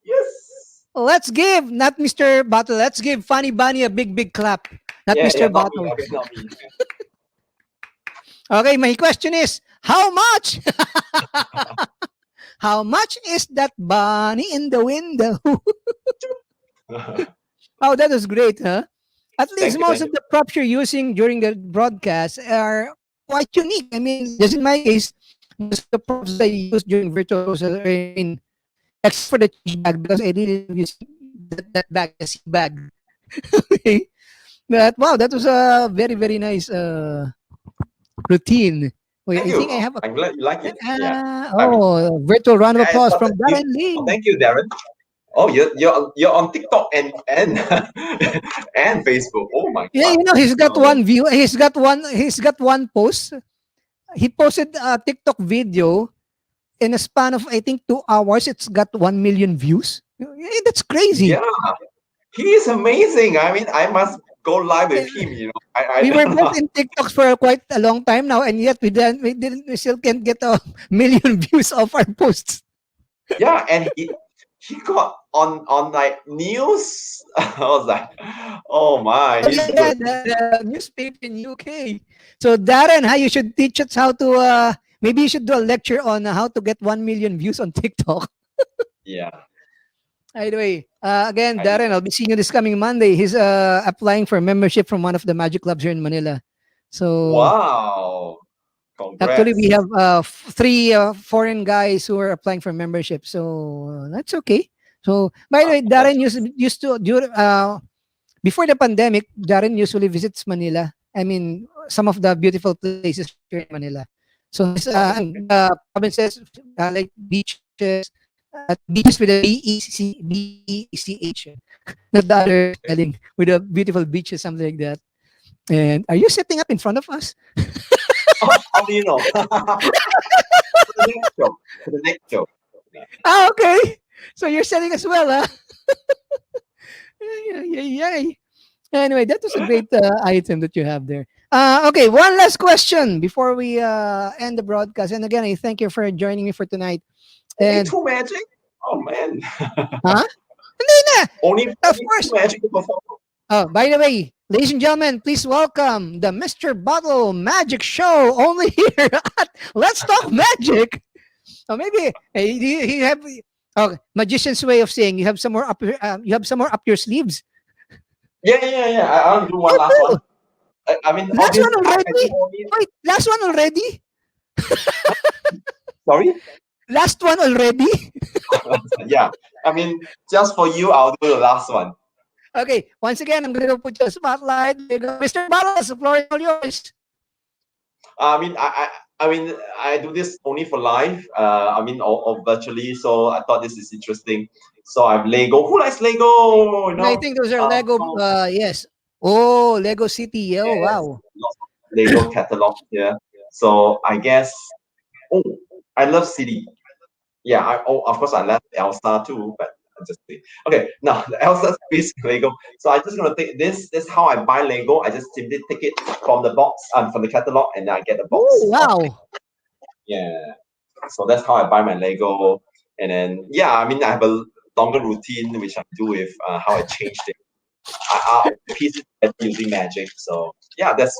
Yes.
Let's give, not Mr. Bottle, let's give Funny Bunny a big, big clap. Not
Yeah, yeah,
Mr.
not me.
Bottle.
Okay, not me.
Okay, my question is, how much? How much is that bunny in the window? Oh, that was great, huh? At least
Thank you,
most
thank
of
you.
the props you're using during the broadcast are quite unique. I mean, just in my case, most of the props that I use during virtual shows are, I mean, except for the change bag because I really love using that bag, the sea bag. Okay. But wow, that was a very, very nice routine. Wait,
Thank
I think I
you.
have a
I'm glad you like it. Yeah. I mean,
virtual round of
I
applause from
started
Darren
using. Oh,
Lee.
thank you, Darren. Oh, you're on TikTok and and Facebook. Oh my
Yeah,
God.
you know, he's got
Oh,
one view. He's got one post. He posted a TikTok video in a span of I think 2 hours. It's got 1 million views. That's crazy.
yeah, he is amazing. I mean, I must go live with him. I
We were
don't
both
know.
in TikToks for quite a long time now, and yet we still can't get a million views of our posts.
Yeah, and he got on like news. I was like, oh my,
Oh yeah,
he's
yeah,
good.
the newspaper in UK. So Darren, how you should teach us how to maybe you should do a lecture on how to get 1 million views on TikTok.
Yeah,
Anyway, again,
I
Darren, I'll be seeing you this coming Monday. He's applying for membership from one of the magic clubs here in Manila. So
wow,
actually, we
congrats.
have three foreign guys who are applying for membership. So that's okay. So by the way, Darren used to before the pandemic, Darren usually visits Manila. I mean, some of the beautiful places here in Manila. So his
Okay,
provinces like beaches, beaches with a BECH, not the other spelling with a beautiful beaches, something like that. And are you setting up in front of us?
how do you know? For the next show. For the next show. Yeah.
Ah, okay. So you're selling as well, huh? Yeah, yeah, yeah. Anyway, that was a great item that you have there. Okay, one last question before we end the broadcast. And again, I thank you for joining me for tonight.
Only
And
two magic? Oh man.
huh? Hindi na. Of
Only two
course.
magic to perform.
Oh, by the way, ladies and gentlemen, please welcome the Mr. Bottle Magic Show only here at Let's Talk Magic. Oh, maybe hey, you have magician's way of saying you have some more up your sleeves.
Yeah. I want to do one
Oh,
last
two.
one. I mean,
Last
obviously,
one
I do
already?
only.
Wait, last one already?
Sorry?
Last one already?
Yeah. I mean, just for you, I'll do the last one.
Okay, once again, I'm going to put you on spotlight. There you go. Mr. Bottles, the floor is all yours.
I mean, I mean, I do this only for live. I mean, or virtually. So I thought this is interesting. So I've Lego. Who likes Lego?
And I think those are Lego,
So
yes. Oh, Lego City. Oh,
yes,
wow.
lots of Lego catalog here. So I guess. Oh, I love City. Yeah. Of course, I love Elsa too. But I'm just kidding. Okay, now the Elsa piece Lego. So I'm just gonna take this. This is how I buy Lego. I just simply take it from the box, from the catalog, and I get the box.
Oh,
Of
wow.
yeah. So that's how I buy my Lego. And then yeah, I mean I have a longer routine which I do with how I change things. I piece it together using magic. So yeah, that's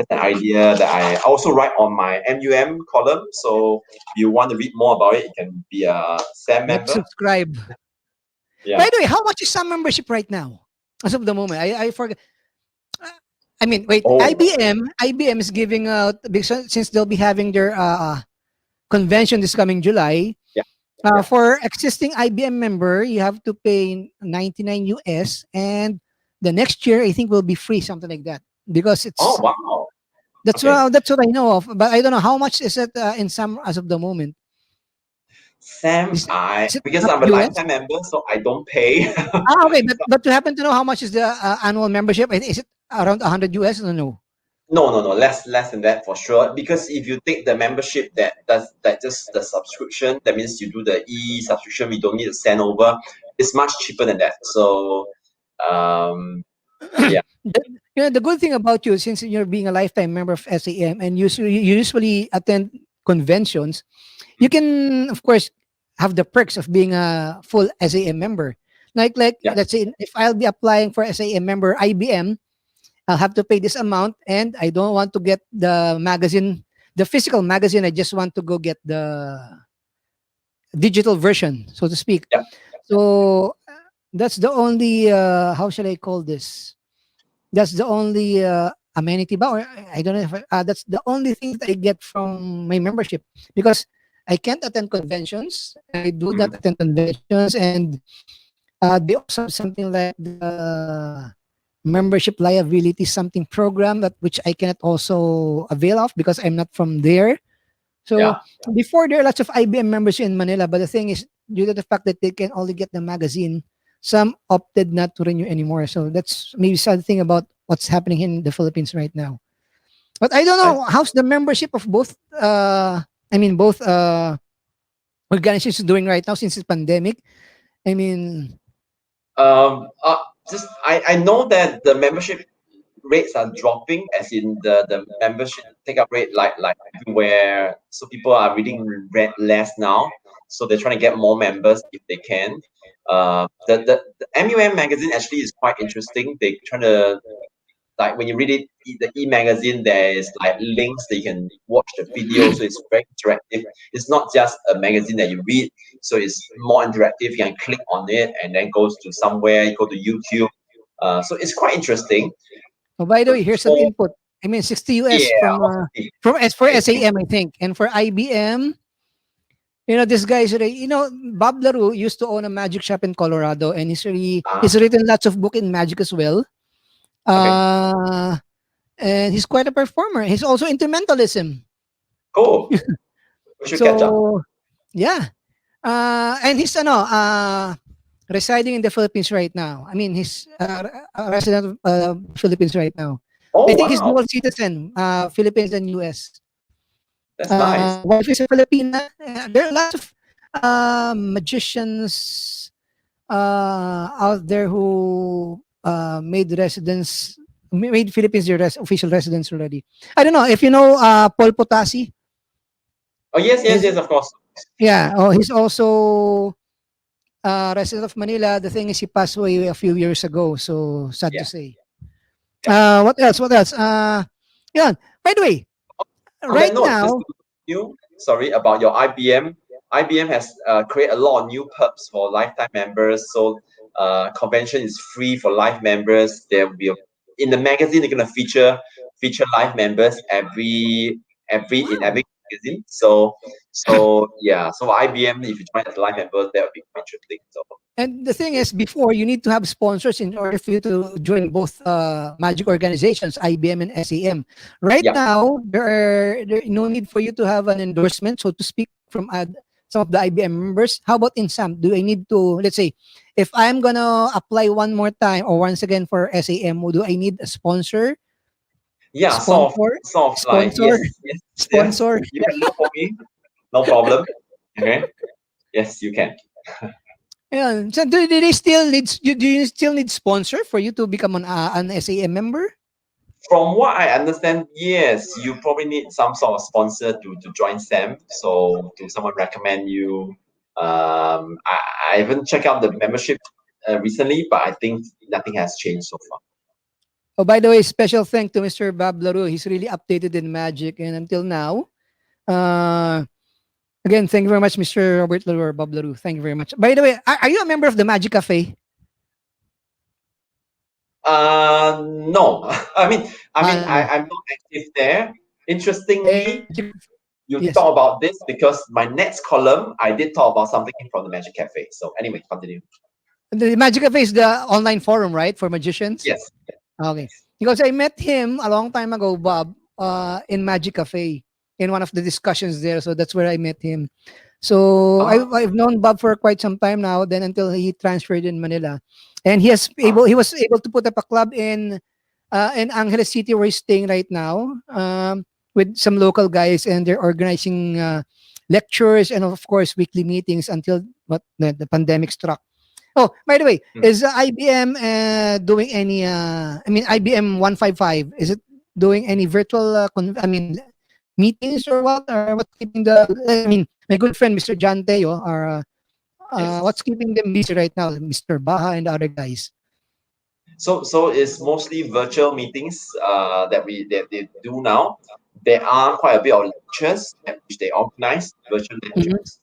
an idea that I also write on my MUM column. So if you want to read more about it, you can be a SAM
Let's
member.
subscribe. By
Yeah.
the way, how much is some membership right now? As of the moment, I forget. I mean, wait,
Oh,
IBM is giving out because since they'll be having their convention this coming July.
yeah, yeah.
For existing IBM member, you have to pay 99 US, and the next year I think will be free, something like that. Because
Oh,
it's
wow. Okay.
that's what I know of, but I don't know how much is it in some as of the moment.
Sam,
Is it
because I'm a
100 US?
lifetime member, so I don't pay.
Okay, but you happen to know how much is the annual membership? Is it around 100 US or no?
No, no, no, less than that for sure. Because if you take the membership that just the subscription, that means you do the subscription, we don't need to send over. It's much cheaper than that. So, um, yeah,
The, the good thing about you, since you're being a lifetime member of SAM and you usually attend conventions, you
mm,
can of course have the perks of being a full SAM member. Like
yeah,
let's say if I'll be applying for SAM member IBM, I'll have to pay this amount, and I don't want to get the magazine, the physical magazine. I just want to go get the digital version, so to speak.
yeah.
So that's the only how shall I call this? That's the only amenity ba, or I don't know if that's the only thing that I get from my membership, because I can't attend conventions. I do not
Mm,
attend conventions, and they also have something like the membership liability something program that which I cannot also avail of because I'm not from there. So
yeah.
before, there are lots of IBM members in Manila, but the thing is, due to the fact that they can only get the magazine, some opted not to renew anymore. So that's maybe sad thing about what's happening in the Philippines right now. But I don't
I,
know how's the membership of both. I mean, both organizations doing right now since it's pandemic. I mean,
um, uh, I know that the membership rates are dropping, as in the membership take up rate like everywhere. So people are reading read less now. So they're trying to get more members if they can. The MUM magazine actually is quite interesting. They trying to like when you read it, the e-magazine, there is like links that you can watch the video, so it's very interactive. It's not just a magazine that you read, so it's more interactive. You can click on it and then goes to somewhere. You go to YouTube, so it's quite interesting.
oh, by the way, here's an
For
input. I mean, 60 US
yeah, okay,
from S for
okay.
SAM, I think, and for IBM. This guy's really, Bob Larue used to own a magic shop in Colorado, and
Ah,
he's written lots of book in magic as well.
okay,
Uh, and he's quite a performer. He's also into mentalism.
cool. We should catch up.
So yeah, and he's residing in the Philippines right now. I mean, he's a resident of Philippines right now. I
Oh
think he's
wow,
dual citizen, Philippines and US.
that's nice.
Wife is a Filipina. There are lots of magicians out there who made Philippines their official residence already. I don't know if you know Paul Potasi.
Oh yes, yes,
Is
yes, of course.
Yeah. Oh, he's also resident of Manila. The thing is, he passed away a few years ago. So sad to
Yeah,
say.
yeah.
What else? What else? Yeah. By the way,
On that
right
note, just
now,
to you, sorry about your IBM. IBM has created a lot of new perks for lifetime members. So convention is free for life members. There will be in the magazine they're gonna feature life members in
wow.
every magazine. So yeah, so IBM if you join as a life member that would be quite interesting. So
And the thing is, before you need to have sponsors in order for you to join both magic organizations, IBM and SEM. Right
yeah.
now, there no need for you to have an endorsement, so to speak, from some of the IBM members. How about in some? Do I need to, let's say, if I'm gonna apply one more time or once again for SAM, do I need a
Yeah,
sponsor,
sort of like
sponsor,
yes, yes, yes.
sponsor?
You can look for me, no problem. Okay. Yes, you can.
Yeah. So do they still need? Do you still need sponsor for you to become an SAM member?
From what I understand, yes, you probably need some sort of sponsor to join SAM. So, to someone recommend you. I haven't checked out the membership recently, but I think nothing has changed so far.
Oh, by the way, special thank to Mr. Bob Larue. He's really updated in Magic, and until now, uh, again, thank you very much, Mr. Robert Larue or Bob Larue. Thank you very much. By the way, are you a member of the Magic Cafe?
No,
No.
I'm not active there. Interestingly,
Magic.
you
Yes.
talk about this because my next column I did talk about something from the Magic Cafe. So anyway, continue.
The Magic Cafe is the online forum, right, for magicians?
Yes,
Okay.
yes.
Because I met him a long time ago, Bob, in Magic Cafe in one of the discussions there. So that's where I met him. So
Ah,
I've known Bob for quite some time now. Then until he transferred in Manila, and he was able to put up a club in Angeles City where he's staying right now, with some local guys, and they're organizing lectures and of course weekly meetings until the pandemic struck. Oh, by the way,
mm.
is IBM doing any? I mean, IBM 155. Is it doing any virtual? Meetings or what? Or what's keeping the? I mean, my good friend Mr. John Teo are. What's
Yes.
keeping them busy right now? Mr. Baha and the other guys.
So it's mostly virtual meetings that they do now. There are quite a bit of lectures that which they organize, virtual
Mhm.
lectures.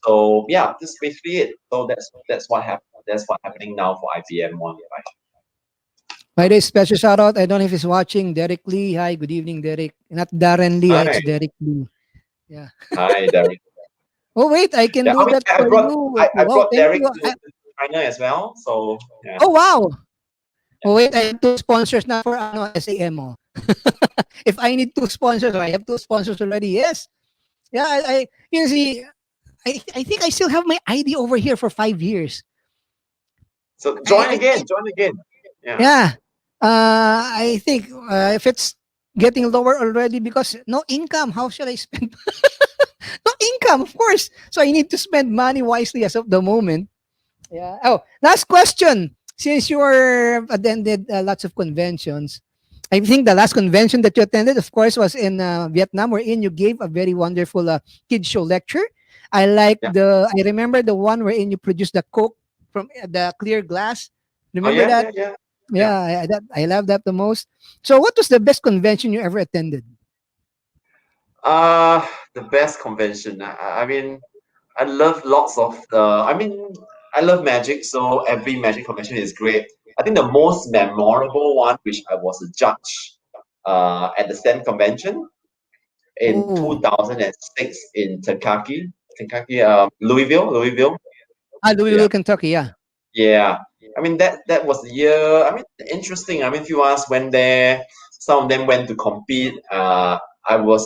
So yeah, that's basically it. So that's what happened. That's what happening now for IBM one, right?
By the way, special shout out. I don't know if he's watching. Derek Lee. Hi, good evening, Derek. Not Darren Lee.
Hi,
It's Derek Lee. Yeah.
hi, Derek.
Oh wait, I can
Yeah,
do that for you.
I
Wow,
brought
thank
Derek
you.
to China as well. So yeah,
Oh wow. Oh wait, I have two sponsors now for SAM. Oh. If I need two sponsors, I have two sponsors already. Yes. Yeah, you see, I think I still have my ID over here for 5 years.
so
I
join again. Yeah.
yeah. I think if it's getting lower already because no income, how should I spend? No income, of course. So I need to spend money wisely as of the moment. Yeah. Oh, last question. Since you were attended lots of conventions, I think the last convention that you attended, of course, was in Vietnam, wherein you gave a very wonderful kid show lecture.
Yeah.
I remember the one wherein you produced the Coke from the clear glass.
Oh
Remember
yeah,
that?
yeah, yeah, yeah.
Yeah, I love that the most. So, what was the best convention you ever attended?
Uh the best convention. I mean, I love lots of the. I mean, I love magic, so every magic convention is great. I think the most memorable one, which I was a judge at the STEM convention in
Oh,
2006 in Kentucky, Louisville. Yeah,
Louisville, Kentucky. Yeah.
yeah. I mean that was the year. I mean, interesting. I mean, few of us went there. Some of them went to compete. I was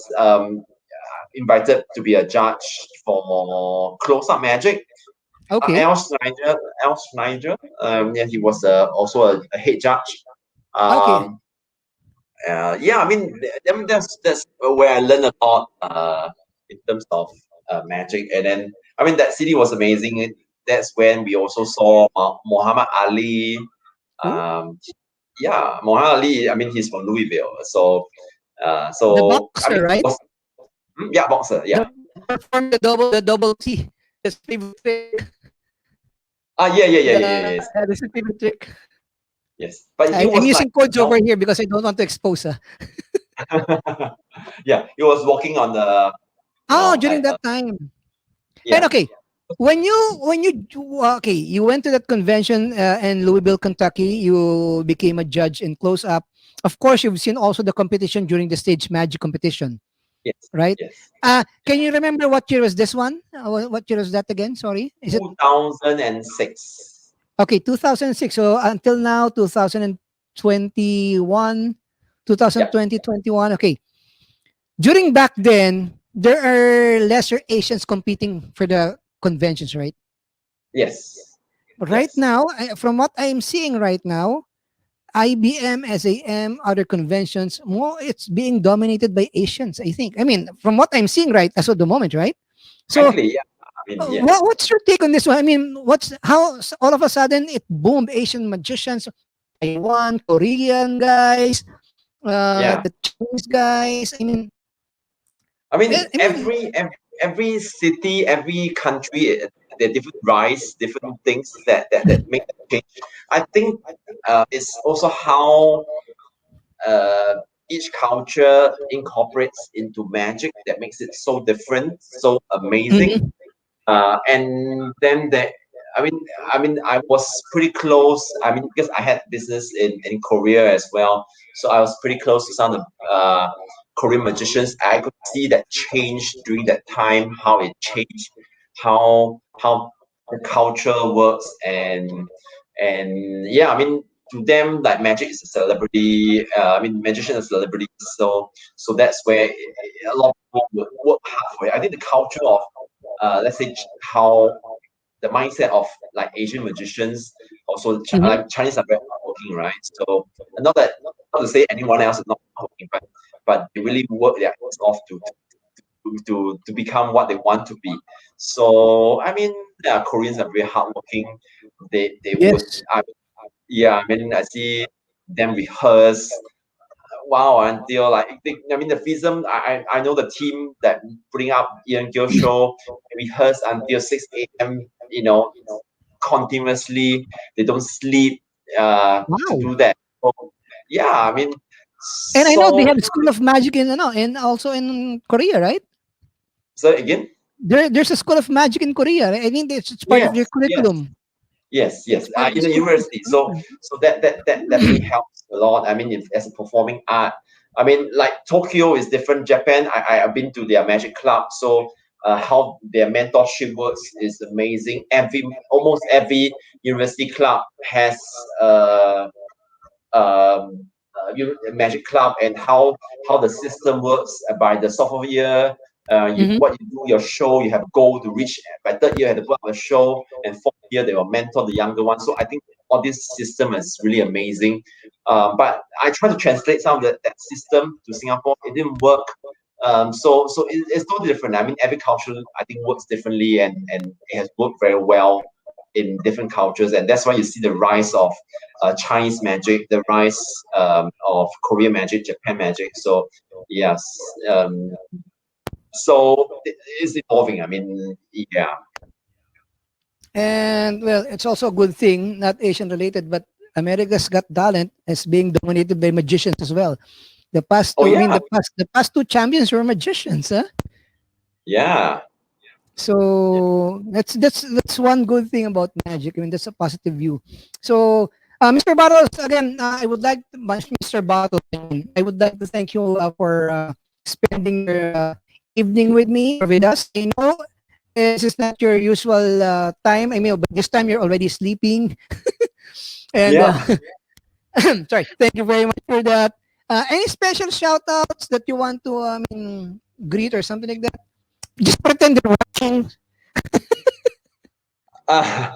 invited to be a judge for close up magic.
Okay.
Al Schneider, yeah, he was also a head judge.
Okay.
Um, yeah, I mean, that's where I learned a lot in terms of magic, and then I mean that city was amazing. That's when we also saw Muhammad Ali.
Ooh,
Um, yeah, Muhammad Ali. I mean, he's from Louisville,
the
so I
boxer,
mean,
right?
yeah, boxer, yeah.
The perform the double T. That's his favorite trick. That's his favorite trick.
Yes, but he
I'm
was like,
using codes
you
over here because I don't want to expose.
yeah, he was walking on the,
Oh, during
like,
that time. And
yeah,
okay, you went to that convention in Louisville, Kentucky. You became a judge in close up. Of course, you've seen also the competition during the stage magic competition,
yes,
right?
yes.
Can you remember what year was this one? What year was that again? Sorry, is it
2006.
okay? 2006. So until now, 2021,
Yeah,
2020, 21. Okay, during back then, there are lesser Asians competing for the conventions, right?
yes,
Right
yes.
now, from what I'm seeing right now, IBM, SAM, other conventions, more it's being dominated by Asians. I think. I mean, from what I'm seeing right as of the moment, right? So,
Frankly, yeah. I mean, yeah.
what's your take on this one? I mean, what's how all of a sudden it boomed Asian magicians, Taiwan, Korean guys.
Yeah.
The Chinese guys. I mean,
I mean,
I mean,
every city, every country, there are different rice, different things that make that change. I think it's also how uh, each culture incorporates into magic that makes it so different, so amazing.
mhm,
And then there, I mean, I was pretty close. I mean, because I had business in Korea as well, so I was pretty close to some of the Korean magicians. I could see that change during that time, how it changed, how the culture works, and yeah, I mean, to them, like magic is a celebrity. I mean, magician is a celebrity, so that's where a lot of people would work hard for it. I think the culture of let's say how the mindset of like Asian magicians, also
mhm.
like Chinese are very hardworking, right? So not that not to say anyone else is not hardworking, but they really work their ass off to become what they want to be. So I mean, yeah, Koreans are very hardworking. They would
Yes.
I, yeah, I mean I see them rehearse wow until like I mean the FISM I know the team that putting up Ian Gill show rehearse until 6 a.m. you know continuously they don't sleep to
Wow.
do that so, yeah I mean
And I know they
so
have School of Magic in ano, and also in Korea, right?
so again
There's a School of Magic in Korea. Right? I think it's part of
yes
their
yes
curriculum.
yes
It's part of the
in the
school
university so
curriculum.
that definitely helps a lot I mean if, as a performing art I mean like Tokyo is different Japan I've been to their magic club so how their mentorship works is amazing almost every university club has Magic Club and how the system works by the sophomore year.
Mhm.
What you do your show, you have goal to reach. By third year, you have to put up a show, and fourth year they will mentor the younger one. So I think all this system is really amazing. But I try to translate some of that system to Singapore. It didn't work. So it's totally different. I mean, every culture I think works differently, and it has worked very well in different cultures, and that's why you see the rise of Chinese magic, the rise of Korean magic, Japan magic. So yes, so it's evolving. I mean, yeah,
And well, it's also a good thing, not Asian related, but America's Got Talent is being dominated by magicians as well. The past
oh
two, I mean,
yeah,
the past two champions were magicians, huh?
yeah, yeah,
So that's one good thing about magic. I mean, that's a positive view. So, Mr. Bottles, again, I would like to, Mr. Bottles, I would like to thank you for spending your evening with me or with us. I know this is not your usual time. I mean, but this time you're already sleeping. And
yeah.
sorry, thank you very much for that. Any special shout outs that you want to greet or something like that? Just pretend you're watching.
Uh,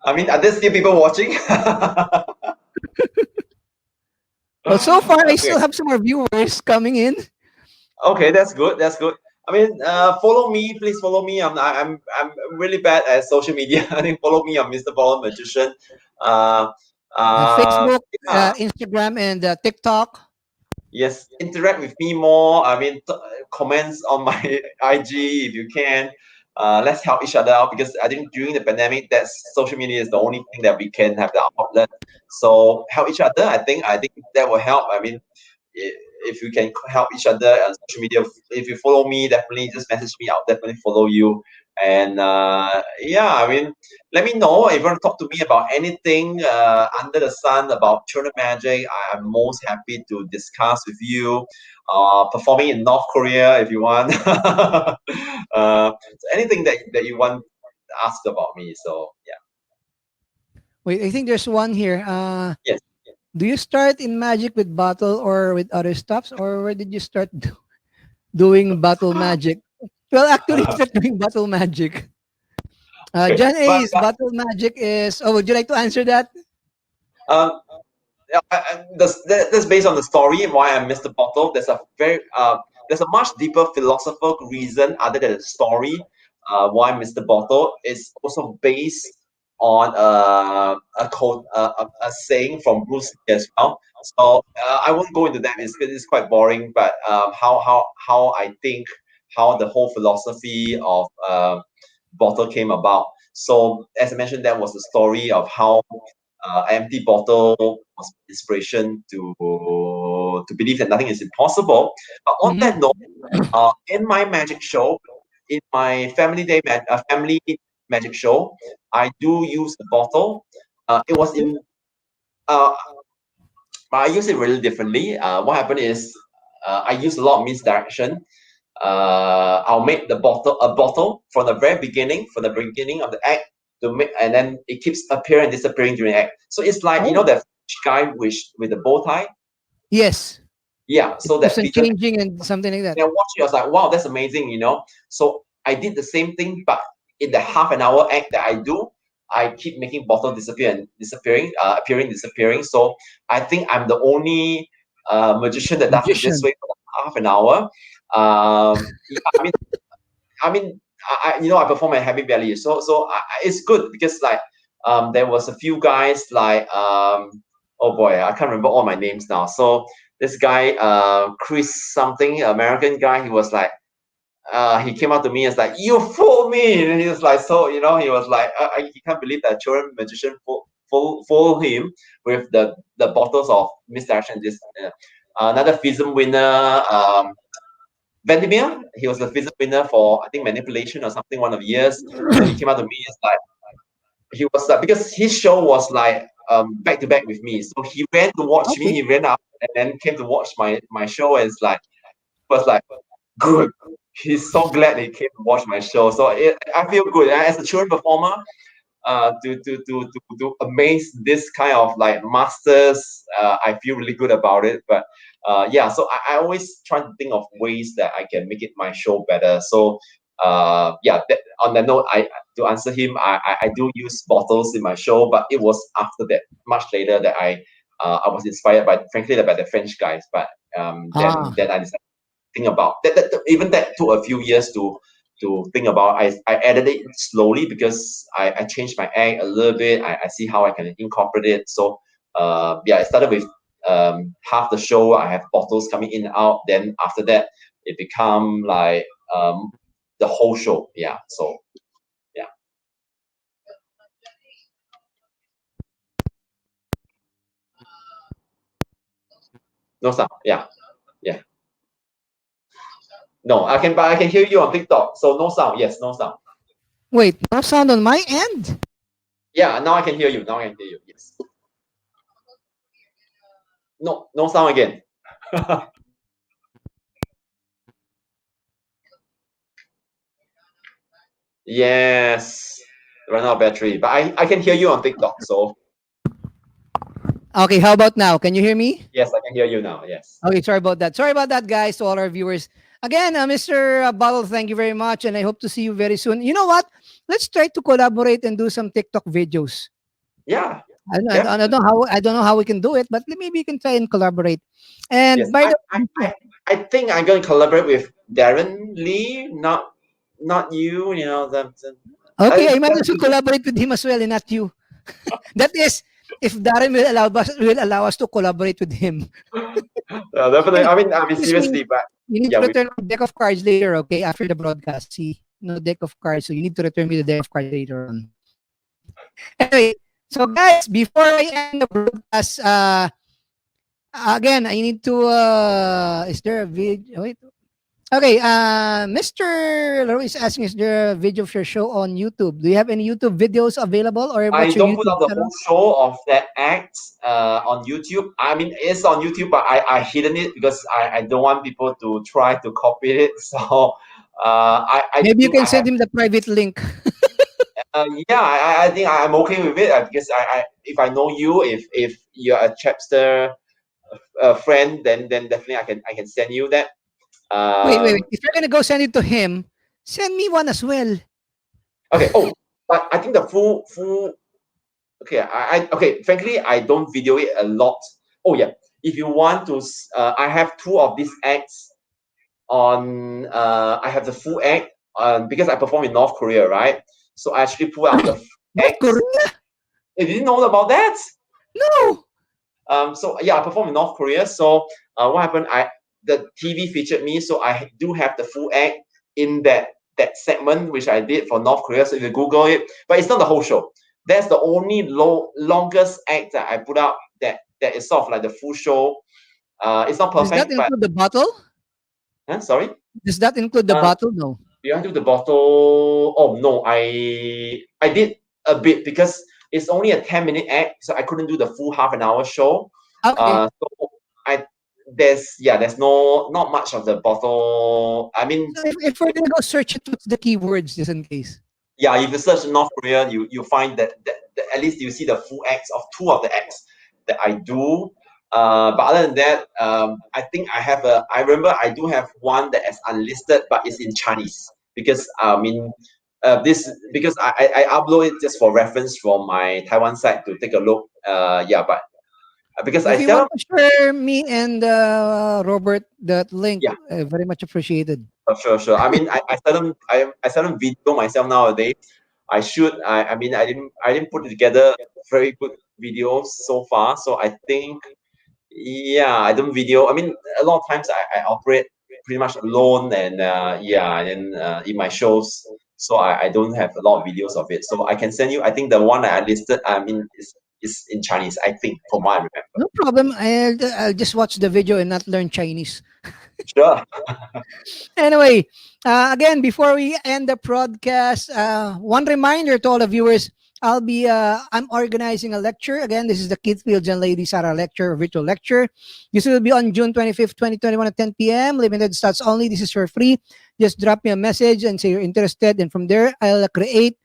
I mean, are there still people watching?
Well, so far I
Okay.
still have some more viewers coming in.
Okay, that's good. That's good. I mean, follow me, please follow me. I'm really bad at social media. I think follow me on Mr. Ball Magician. Uh,
Facebook,
yeah,
Instagram, and TikTok.
yes, interact with me more. I mean, comments on my IG if you can. Let's help each other out because I think during the pandemic, that's social media is the only thing that we can have the outlet. So help each other. I think that will help. I mean, if you can help each other on social media, if you follow me, definitely just message me. I'll definitely follow you. And yeah, I mean, let me know if you want to talk to me about anything under the sun about children magic. I am most happy to discuss with you. Performing in North Korea if you want. So anything that you want to ask about me. So yeah,
Wait, I think there's one here.
yes.
Do you start in magic with battle or with other stuffs, or where did you start doing battle magic? Well, actually, you start doing battle magic.
Okay,
John
but
A's battle magic is. Oh, would you like to answer that?
um, yeah, that's based on the story why I missed the bottle. There's a much deeper philosophical reason other than the story why I missed the bottle. It's also based on a quote, a saying from Bruce Lee as well. So I won't go into that. It's quite boring. But how I think, how the whole philosophy of bottle came about. So as I mentioned, that was the story of how empty bottle was inspiration to believe that nothing is impossible. But on
Mhm.
that note, in my magic show, in my family magic show, I do use the bottle. It was in uh, I use it really differently. What happened is I use a lot of misdirection. I'll make the bottle a bottle from the beginning of the act to make, and then it keeps appearing and disappearing during the act. So it's like
Oh,
the guy with the bow tie.
yes.
Yeah.
It
So
keeps
that
on
figure,
changing and something like that.
and I watched it, I was like, wow, that's amazing. So I did the same thing, but in the half an hour act that I do, I keep making bottle disappear and disappearing, appearing, disappearing. So I think I'm the only magician that does it this
Magician.
way for half an hour. Yeah, I mean, I perform at Happy Valley, so it's good because like there was a few guys like oh boy, I can't remember all my names now. So this guy Chris something, American guy, he was like he came up to me and was like, "You fooled me!" And he was like, so he was like, he can't believe that children magician fool him with the bottles of misdirection. This another FISM winner, Vandermeer, he was the FISM winner for I think manipulation or something one of the years. So he came out to me as like he was like, because his show was like back to back with me. So he ran to watch me,
Okay.
he ran up and then came to watch my show, and it's like was like good. He's so glad he came to watch my show. So I feel good. As a children performer, to amaze this kind of like masters, I feel really good about it. But yeah, so I always try to think of ways that I can make it my show better. So yeah, on that note, I to answer him, I do use bottles in my show, but it was after that, much later, that I was inspired by, frankly, by the French guys. But
Ah.
then I decided think about even that took a few years to think about. I added it slowly because I changed my act a little bit. I see how I can incorporate it. So yeah, I started with half the show I have bottles coming in and out. Then after that it become like the whole show. Yeah. So yeah. No sound. Yeah. Yeah. No, but I can hear you on TikTok. So no sound. Yes, no sound.
Wait, no sound on my end?
Yeah, now I can hear you. Now I can hear you. Yes. No, no sound again. Yes, run out of battery. But I can hear you on TikTok. So
Okay, how about now? Can you hear me?
yes, I can hear you now. Yes.
Okay, sorry about that. Sorry about that, guys, to all our viewers. Again, Mr. Bottle, thank you very much, and I hope to see you very soon. You know what? Let's try to collaborate and do some TikTok videos.
Yeah,
I don't know
definitely.
how we can do it, but maybe we can try and collaborate. And
Yes.
by
I,
the
I, I, I think I'm going to collaborate with Darren Lee, not you.
okay, I might
Let's
also
do that.
collaborate with him as well, and not you. That is, if Darren will allow us to collaborate with him.
Definitely.
Hey,
I mean,
excuse me.
seriously, but
You need
yeah,
to
we.
return a deck of cards later, okay? After the broadcast. See, no deck of cards, so you need to return me the deck of cards later on. Anyway, so guys, before I end the broadcast, again, I need to. Is there a video? Wait. Okay, Mr. Laro is asking, is there a video of your show on YouTube? Do you have any YouTube videos available, or
I
what's your
don't put
YouTube
out the
channel?
whole show of that act on YouTube. I mean, it's on YouTube, but I hidden it because I don't want people to try to copy it. So I
Maybe you
think
can
I have.
send him the private link.
Yeah, I think I'm okay with it because if I know you, if you're a Chapster friend, then definitely I can send you that.
Wait.
Um,
If you're gonna go send it to him, send me one as well.
okay. Oh, but I think the full. Okay, okay. Frankly, I don't video it a lot. Oh yeah, if you want to, I have two of these acts on. I have the full act because I perform in North Korea, right? So I actually pull out the
North
acts.
Korea?
You didn't know about that?
No.
So yeah, I performed in North Korea. So what happened? The TV featured me, so I do have the full act in that segment which I did for North Korea. So if you Google it, but it's not the whole show. That's the only longest act that I put out. That is sort of like the full show. It's not
Does that
perfect, but
include the bottle?
sorry.
Does that include the
Uh,
bottle? No.
Behind the bottle. Oh no, I did a bit because it's only a 10-minute act, so I couldn't do the full half an hour show.
Okay.
So I there's not much of the bottle. I mean,
So if we're gonna go search it, what's the keywords just in case?
yeah, if you search North Korea, you find that at least you see the full acts of two of the acts that I do. But other than that, I think I remember I do have one that is unlisted, but it's in Chinese because this because I upload it just for reference from my Taiwan site to take a look. Yeah, but because I
If you
seldom,
want to share me and Robert that link,
yeah,
very much appreciated.
sure. I mean, I seldom video myself nowadays. I should. I mean, I didn't put together very good videos so far. So I think, yeah, I don't video. I mean, a lot of times I operate pretty much alone, and yeah, and in my shows, so I don't have a lot of videos of it. So I can send you. I think the one that I listed, I mean, is in Chinese. I think, from what I remember.
No problem. I'll just watch the video and not learn Chinese.
Sure.
Anyway, again, before we end the broadcast, one reminder to all the viewers. I'm organizing a lecture. Again, this is the Keith Fields and Lady Sarah lecture, virtual lecture. This will be on June 25th, 2021 at 10 p.m. Limited slots only. This is for free. Just drop me a message and say you're interested. And from there, I'll create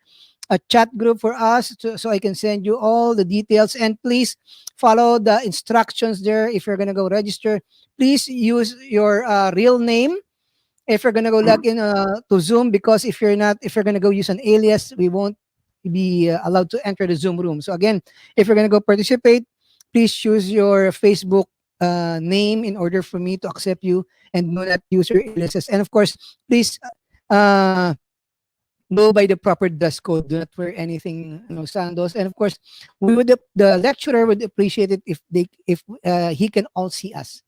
a chat group for us so I can send you all the details. And please follow the instructions there if you're going to go register. Please use your real name if you're gonna go
Mhm.
log in to Zoom, because if you're gonna go use an alias, we won't be allowed to enter the Zoom room. So again, if you're gonna go participate, please choose your Facebook name in order for me to accept you, and do not use your aliases. And of course, please uh, go by the proper dress code. Do not wear anything, sandals. And of course, the lecturer would appreciate it if he can all see us.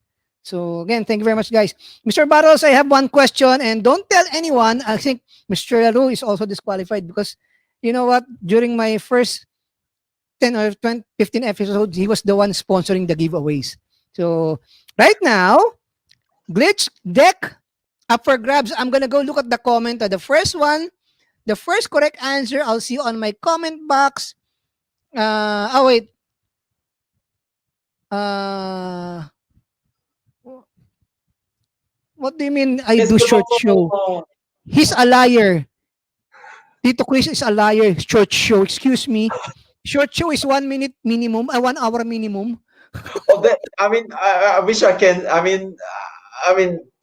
So again, thank you very much, guys. Mr. Barros, I have one question, and don't tell anyone. I think Mr. Laru is also disqualified because, you know what? During my first 10 or 20, 15 episodes, he was the one sponsoring the giveaways. So right now, glitch deck up for grabs. I'm gonna go look at the comment. The first one, the first correct answer, I'll see on my comment box. Wait. Uh, what do you mean I
Let's
do short show?
go.
He's a liar. Tito Chris is a liar. Short show. Excuse me. Short show is 1 minute minimum. 1 hour minimum.
Oh, that I mean, I wish I can. I mean,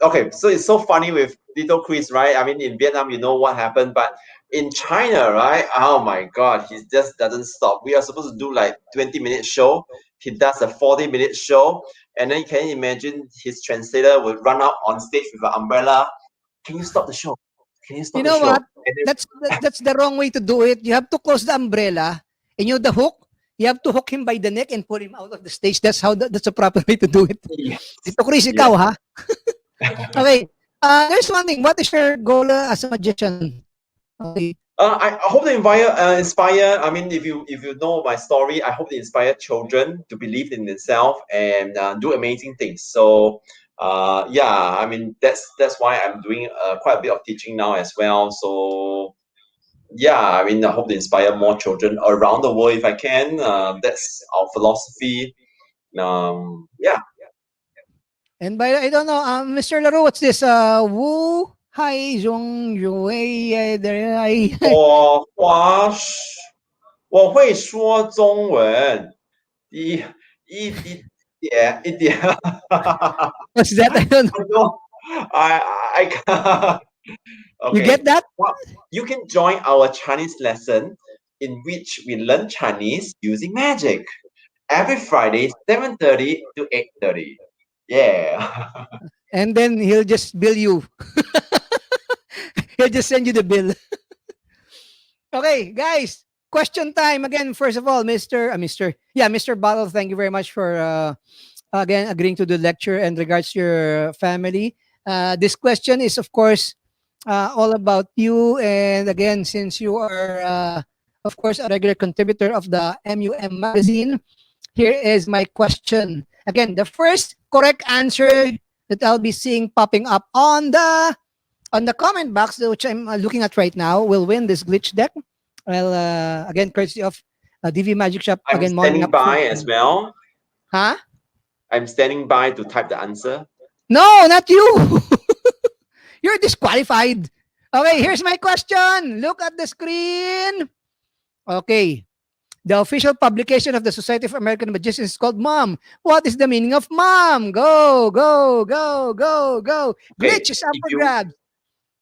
okay. So it's so funny with Little Chris, right? I mean, in Vietnam, you know what happened, but in China, right? Oh my God, he just doesn't stop. We are supposed to do like 20-minute show. He does a 40-minute show, and then can you imagine his translator would run out on stage with an umbrella. Can you stop the show? Can you
You
stop the
know
show?
what?
And then,
That's the wrong way to do it. You have to close the umbrella, and the hook. You have to hook him by the neck and pull him out of the stage. That's the proper way to do it.
yes,
Tito Chris,
yes.
ikaw ha? Okay. There's one thing. What is your goal as a magician? Okay.
I hope they inspire. I mean, if you know my story, I hope they inspire children to believe in themselves and do amazing things. So, yeah, I mean that's why I'm doing quite a bit of teaching now as well. So, yeah, I mean I hope to inspire more children around the world if I can. That's our philosophy. Yeah.
And by I don't know, Mr. Laro, what's this? Wu Hai Zhong Yue there.
我会说中文，一点。
What's that? I don't know.
No, I can't.
You
Okay.
get that?
Well, you can join our Chinese lesson in which we learn Chinese using magic every Friday, 7:30 to 8:30. Yeah.
And then he'll just bill you. He'll just send you the bill. Okay, guys. question time again. First of all, Mr. Bottle, thank you very much for again agreeing to the lecture and regards to your family. This question is, of course, all about you. And again, since you are, of course, a regular contributor of the MUM magazine, here is my question. Again, the first correct answer that I'll be seeing popping up on the comment box, which I'm looking at right now, will win this glitch deck. Well, again, courtesy of DV Magic Shop.
I'm
Again, morning
standing
up food.
by as well.
Huh?
I'm standing by to type the answer.
No, not you. You're disqualified. Okay, here's my question. Look at the screen. Okay. The official publication of the Society of American Magicians is called Mom. What is the meaning of Mom? Go, go, go, go, go.
Okay,
Glitch is up
if
for
you
grabs.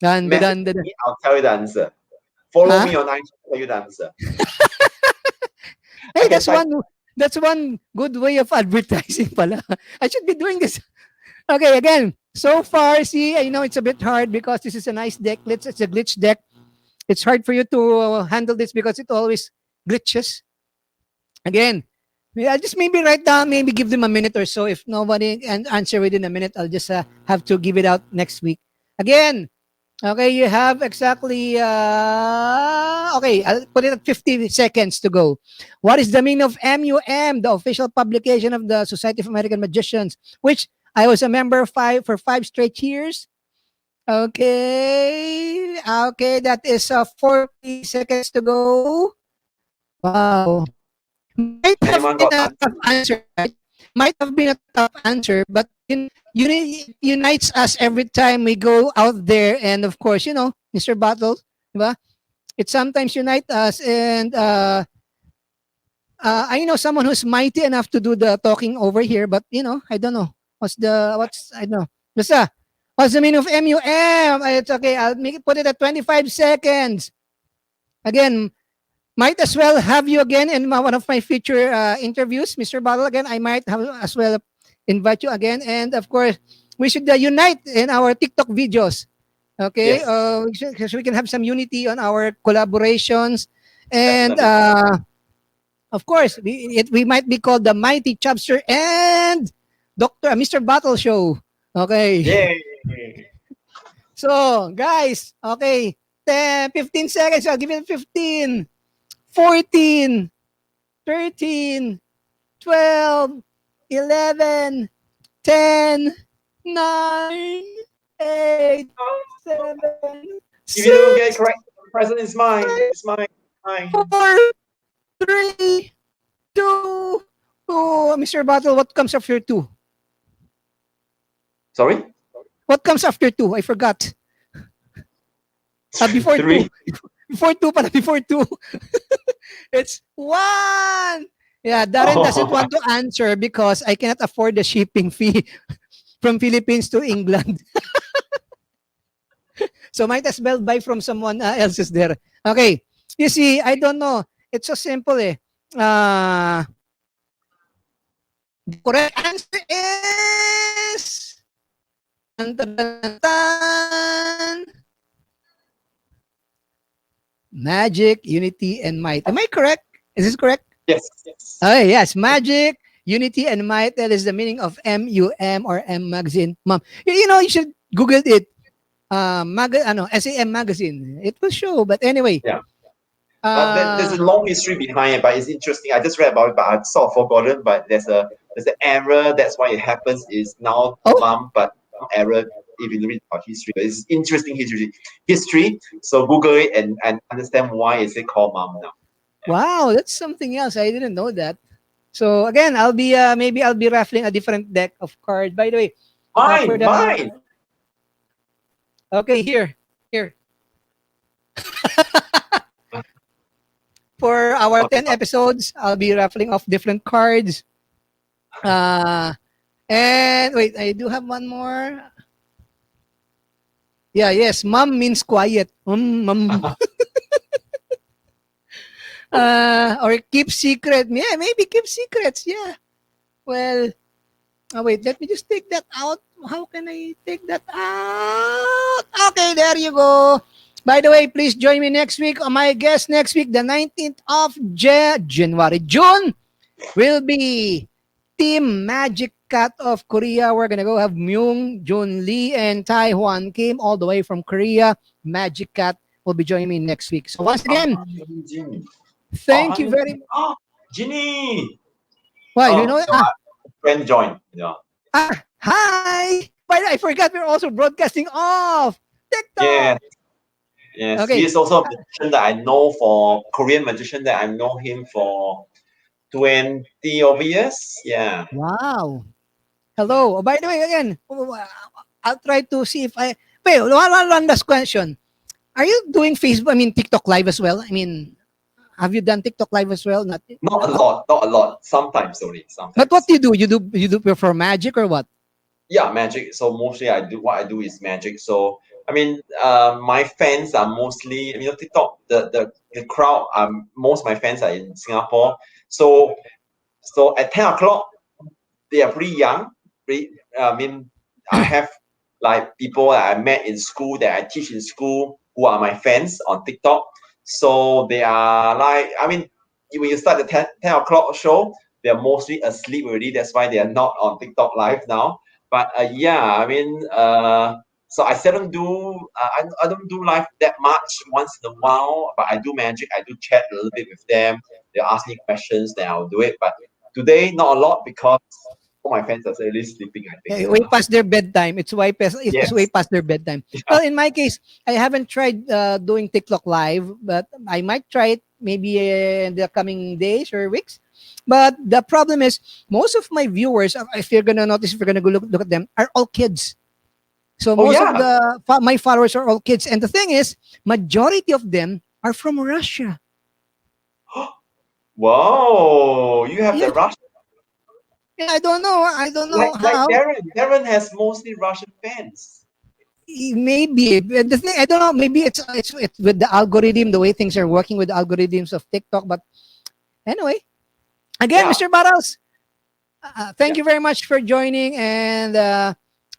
Dun, dun,
message
dun, dun, dun.
me, I'll tell you the answer. Follow
Huh?
me on IG, I'll tell you the answer. I
Hey,
can type.
that's one good way of advertising pala. I should be doing this. Okay, again. So far, see, I know it's a bit hard because this is a nice deck. It's a glitch deck. It's hard for you to handle this because it always glitches. Again, I'll just maybe write down, maybe give them a minute or so. If nobody can answer within a minute, I'll just have to give it out next week. Again, okay, you have exactly, okay, I'll put it at 50 seconds to go. What is the meaning of MUM, the official publication of the Society of American Magicians, which I was a member for 5 straight years? Okay, okay, that is 40 seconds to go. Wow. Might have
Anyone
been
got
a
answer?
tough answer, right? Might have been a tough answer, but it unites us every time we go out there. And of course, Mr. Battles, diba? It sometimes unites us. And I know someone who's mighty enough to do the talking over here, but I don't know. I don't know. Basta, what's the meaning of MUM? It's okay. Put it at 25 seconds. Again, might as well have you again in one of my future interviews, Mr. Bottle. Again, I might have as well invite you again. And of course, we should unite in our TikTok videos. Okay,
Yes,
so we can have some unity on our collaborations. And
definitely.
of course, we might be called the Mighty Chubster and Mr. Battle Show. Okay.
Yay!
So, guys, okay. 10, 15 seconds. I'll give it 15, 14, 13, 12, 11, 10, 9, 8, 7,
If you don't get it
6,
correct, the present is mine.
5,
It's mine. Mine.
4, 3, 2. Oh, Mr. Battle, what comes after 2?
Sorry?
What comes after 2? I forgot. Before 2.
Three.
Before 2 pala, before 2. It's 1. Yeah, Darren doesn't
Oh,
want to answer because I cannot afford the shipping fee from Philippines to England. So might as well buy from someone else's there. Okay. You see, I don't know. It's so simple eh. The correct answer is dun, dun, dun, dun, magic, unity, and might. Am I correct? Is this correct?
yes.
Oh, yes. Magic, unity, and might. That is the meaning of MUM or M magazine. Mom. You should Google it. SAM magazine. It will show. But anyway.
Yeah. There's
Uh,
a long history behind it, but it's interesting. I just read about it, but I've sort of forgotten. But there's an error. That's why it happens. Is now
oh,
mom, but error if you read about history. But it's interesting history. History. So Google it and understand why is it called mom now.
wow. That's something else. I didn't know that. So again, maybe I'll be raffling a different deck of cards. By the way, for
Mine,
the
mine.
okay, here for our
Okay.
10 episodes, I'll be raffling off different cards. Uh, and wait, I do have one more. Yeah, yes, mom means quiet. Mom. Or keep secret. Yeah, maybe keep secrets. Yeah. Well, wait, let me just take that out. How can I take that out? Okay, there you go. By the way, please join me next week. My guest next week, the 19th of January, June, will be Team Magic Cat of Korea. We're gonna go have Myung, Jun Lee, and Tai Hwan Kim all the way from Korea. Magic Cat will be joining me next week. So once
Oh,
again,
Jimmy. Oh,
thank you
honey.
very much.
Oh, Ginny.
Why you
Oh,
know?
no, friend join. Yeah.
Hi. But I forgot we're also broadcasting off
Yes,
TikTok.
yes. He
Okay.
is also a magician that I know for Korean magician that I know him for 20 over years. Yeah.
Wow. Hello. Oh, by the way, again, I'll try to see if I. Wait, one last question. Are you doing Facebook? I mean, TikTok live as well? I mean, have you done TikTok live as well? Not.
Not a lot, not a lot. Sometimes only,
But what
sometimes.
do you do? You do prefer magic or what?
Yeah, magic. So mostly I do is magic. So I mean, my fans are mostly, TikTok. The crowd. Most of my fans are in Singapore. So at 10 o'clock, they are pretty young. I mean, I have like people that I met in school that I teach in school who are my fans on TikTok. So they are like, I mean, when you start the 10 o'clock show, they're mostly asleep already. That's why they are not on TikTok live now. But yeah, I mean, so I seldom do, I don't do live that much once in a while, but I do magic. I do chat a little bit with them. They'll ask me questions, then I'll do it. But today, not a lot because all my fans are really sleeping, I think.
Way past their bedtime. It's way
Yes.
past their bedtime.
Yeah.
Well, in my case, I haven't tried doing TikTok live, but I might try it maybe in the coming days or weeks. But the problem is, most of my viewers, if you're gonna notice, if you're gonna go look at them, are all kids. So
Oh,
most of
yeah.
my followers are all kids, and the thing is, majority of them are from Russia.
Whoa. You have the
Yeah,
Russian.
yeah, I don't know. I don't know
Like
how.
Darren. Darren has mostly Russian fans.
Maybe the thing I don't know. Maybe it's with the algorithm, the way things are working with the algorithms of TikTok. But anyway, again,
Yeah.
Mr. Barros, thank
Yeah.
you very much for joining, and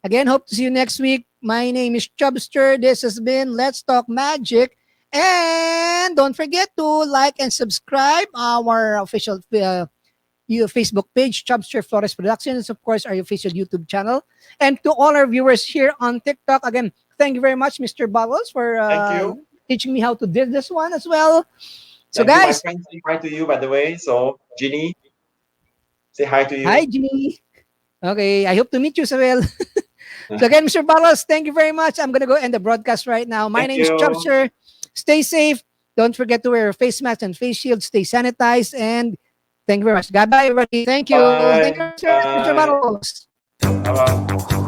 again, hope to see you next week. My name is Chubster. This has been Let's Talk Magic, and don't forget to like and subscribe our official Facebook page, Chubster Flores Productions, of course, our official YouTube channel. And to all our viewers here on TikTok, again, thank you very much, Mr. Bubbles, for
Thank you.
teaching me how to do this one as well. So,
Thank you. My
guys,
friend say hi to you, by the way. So, Ginny, say hi to
hi,
you.
Ginny. Okay, I hope to meet you as well. So, again, Mr. Bubbles, thank you very much. I'm going to go end the broadcast right now. My
Thank
name is
you.
Chubster. Stay safe. Don't forget to wear a face mask and face shield. Stay sanitized. And thank you very much. Goodbye, everybody. Thank you. Thank
Bye.
you, Mr.
Bye.
Bubbles.
Bye bye.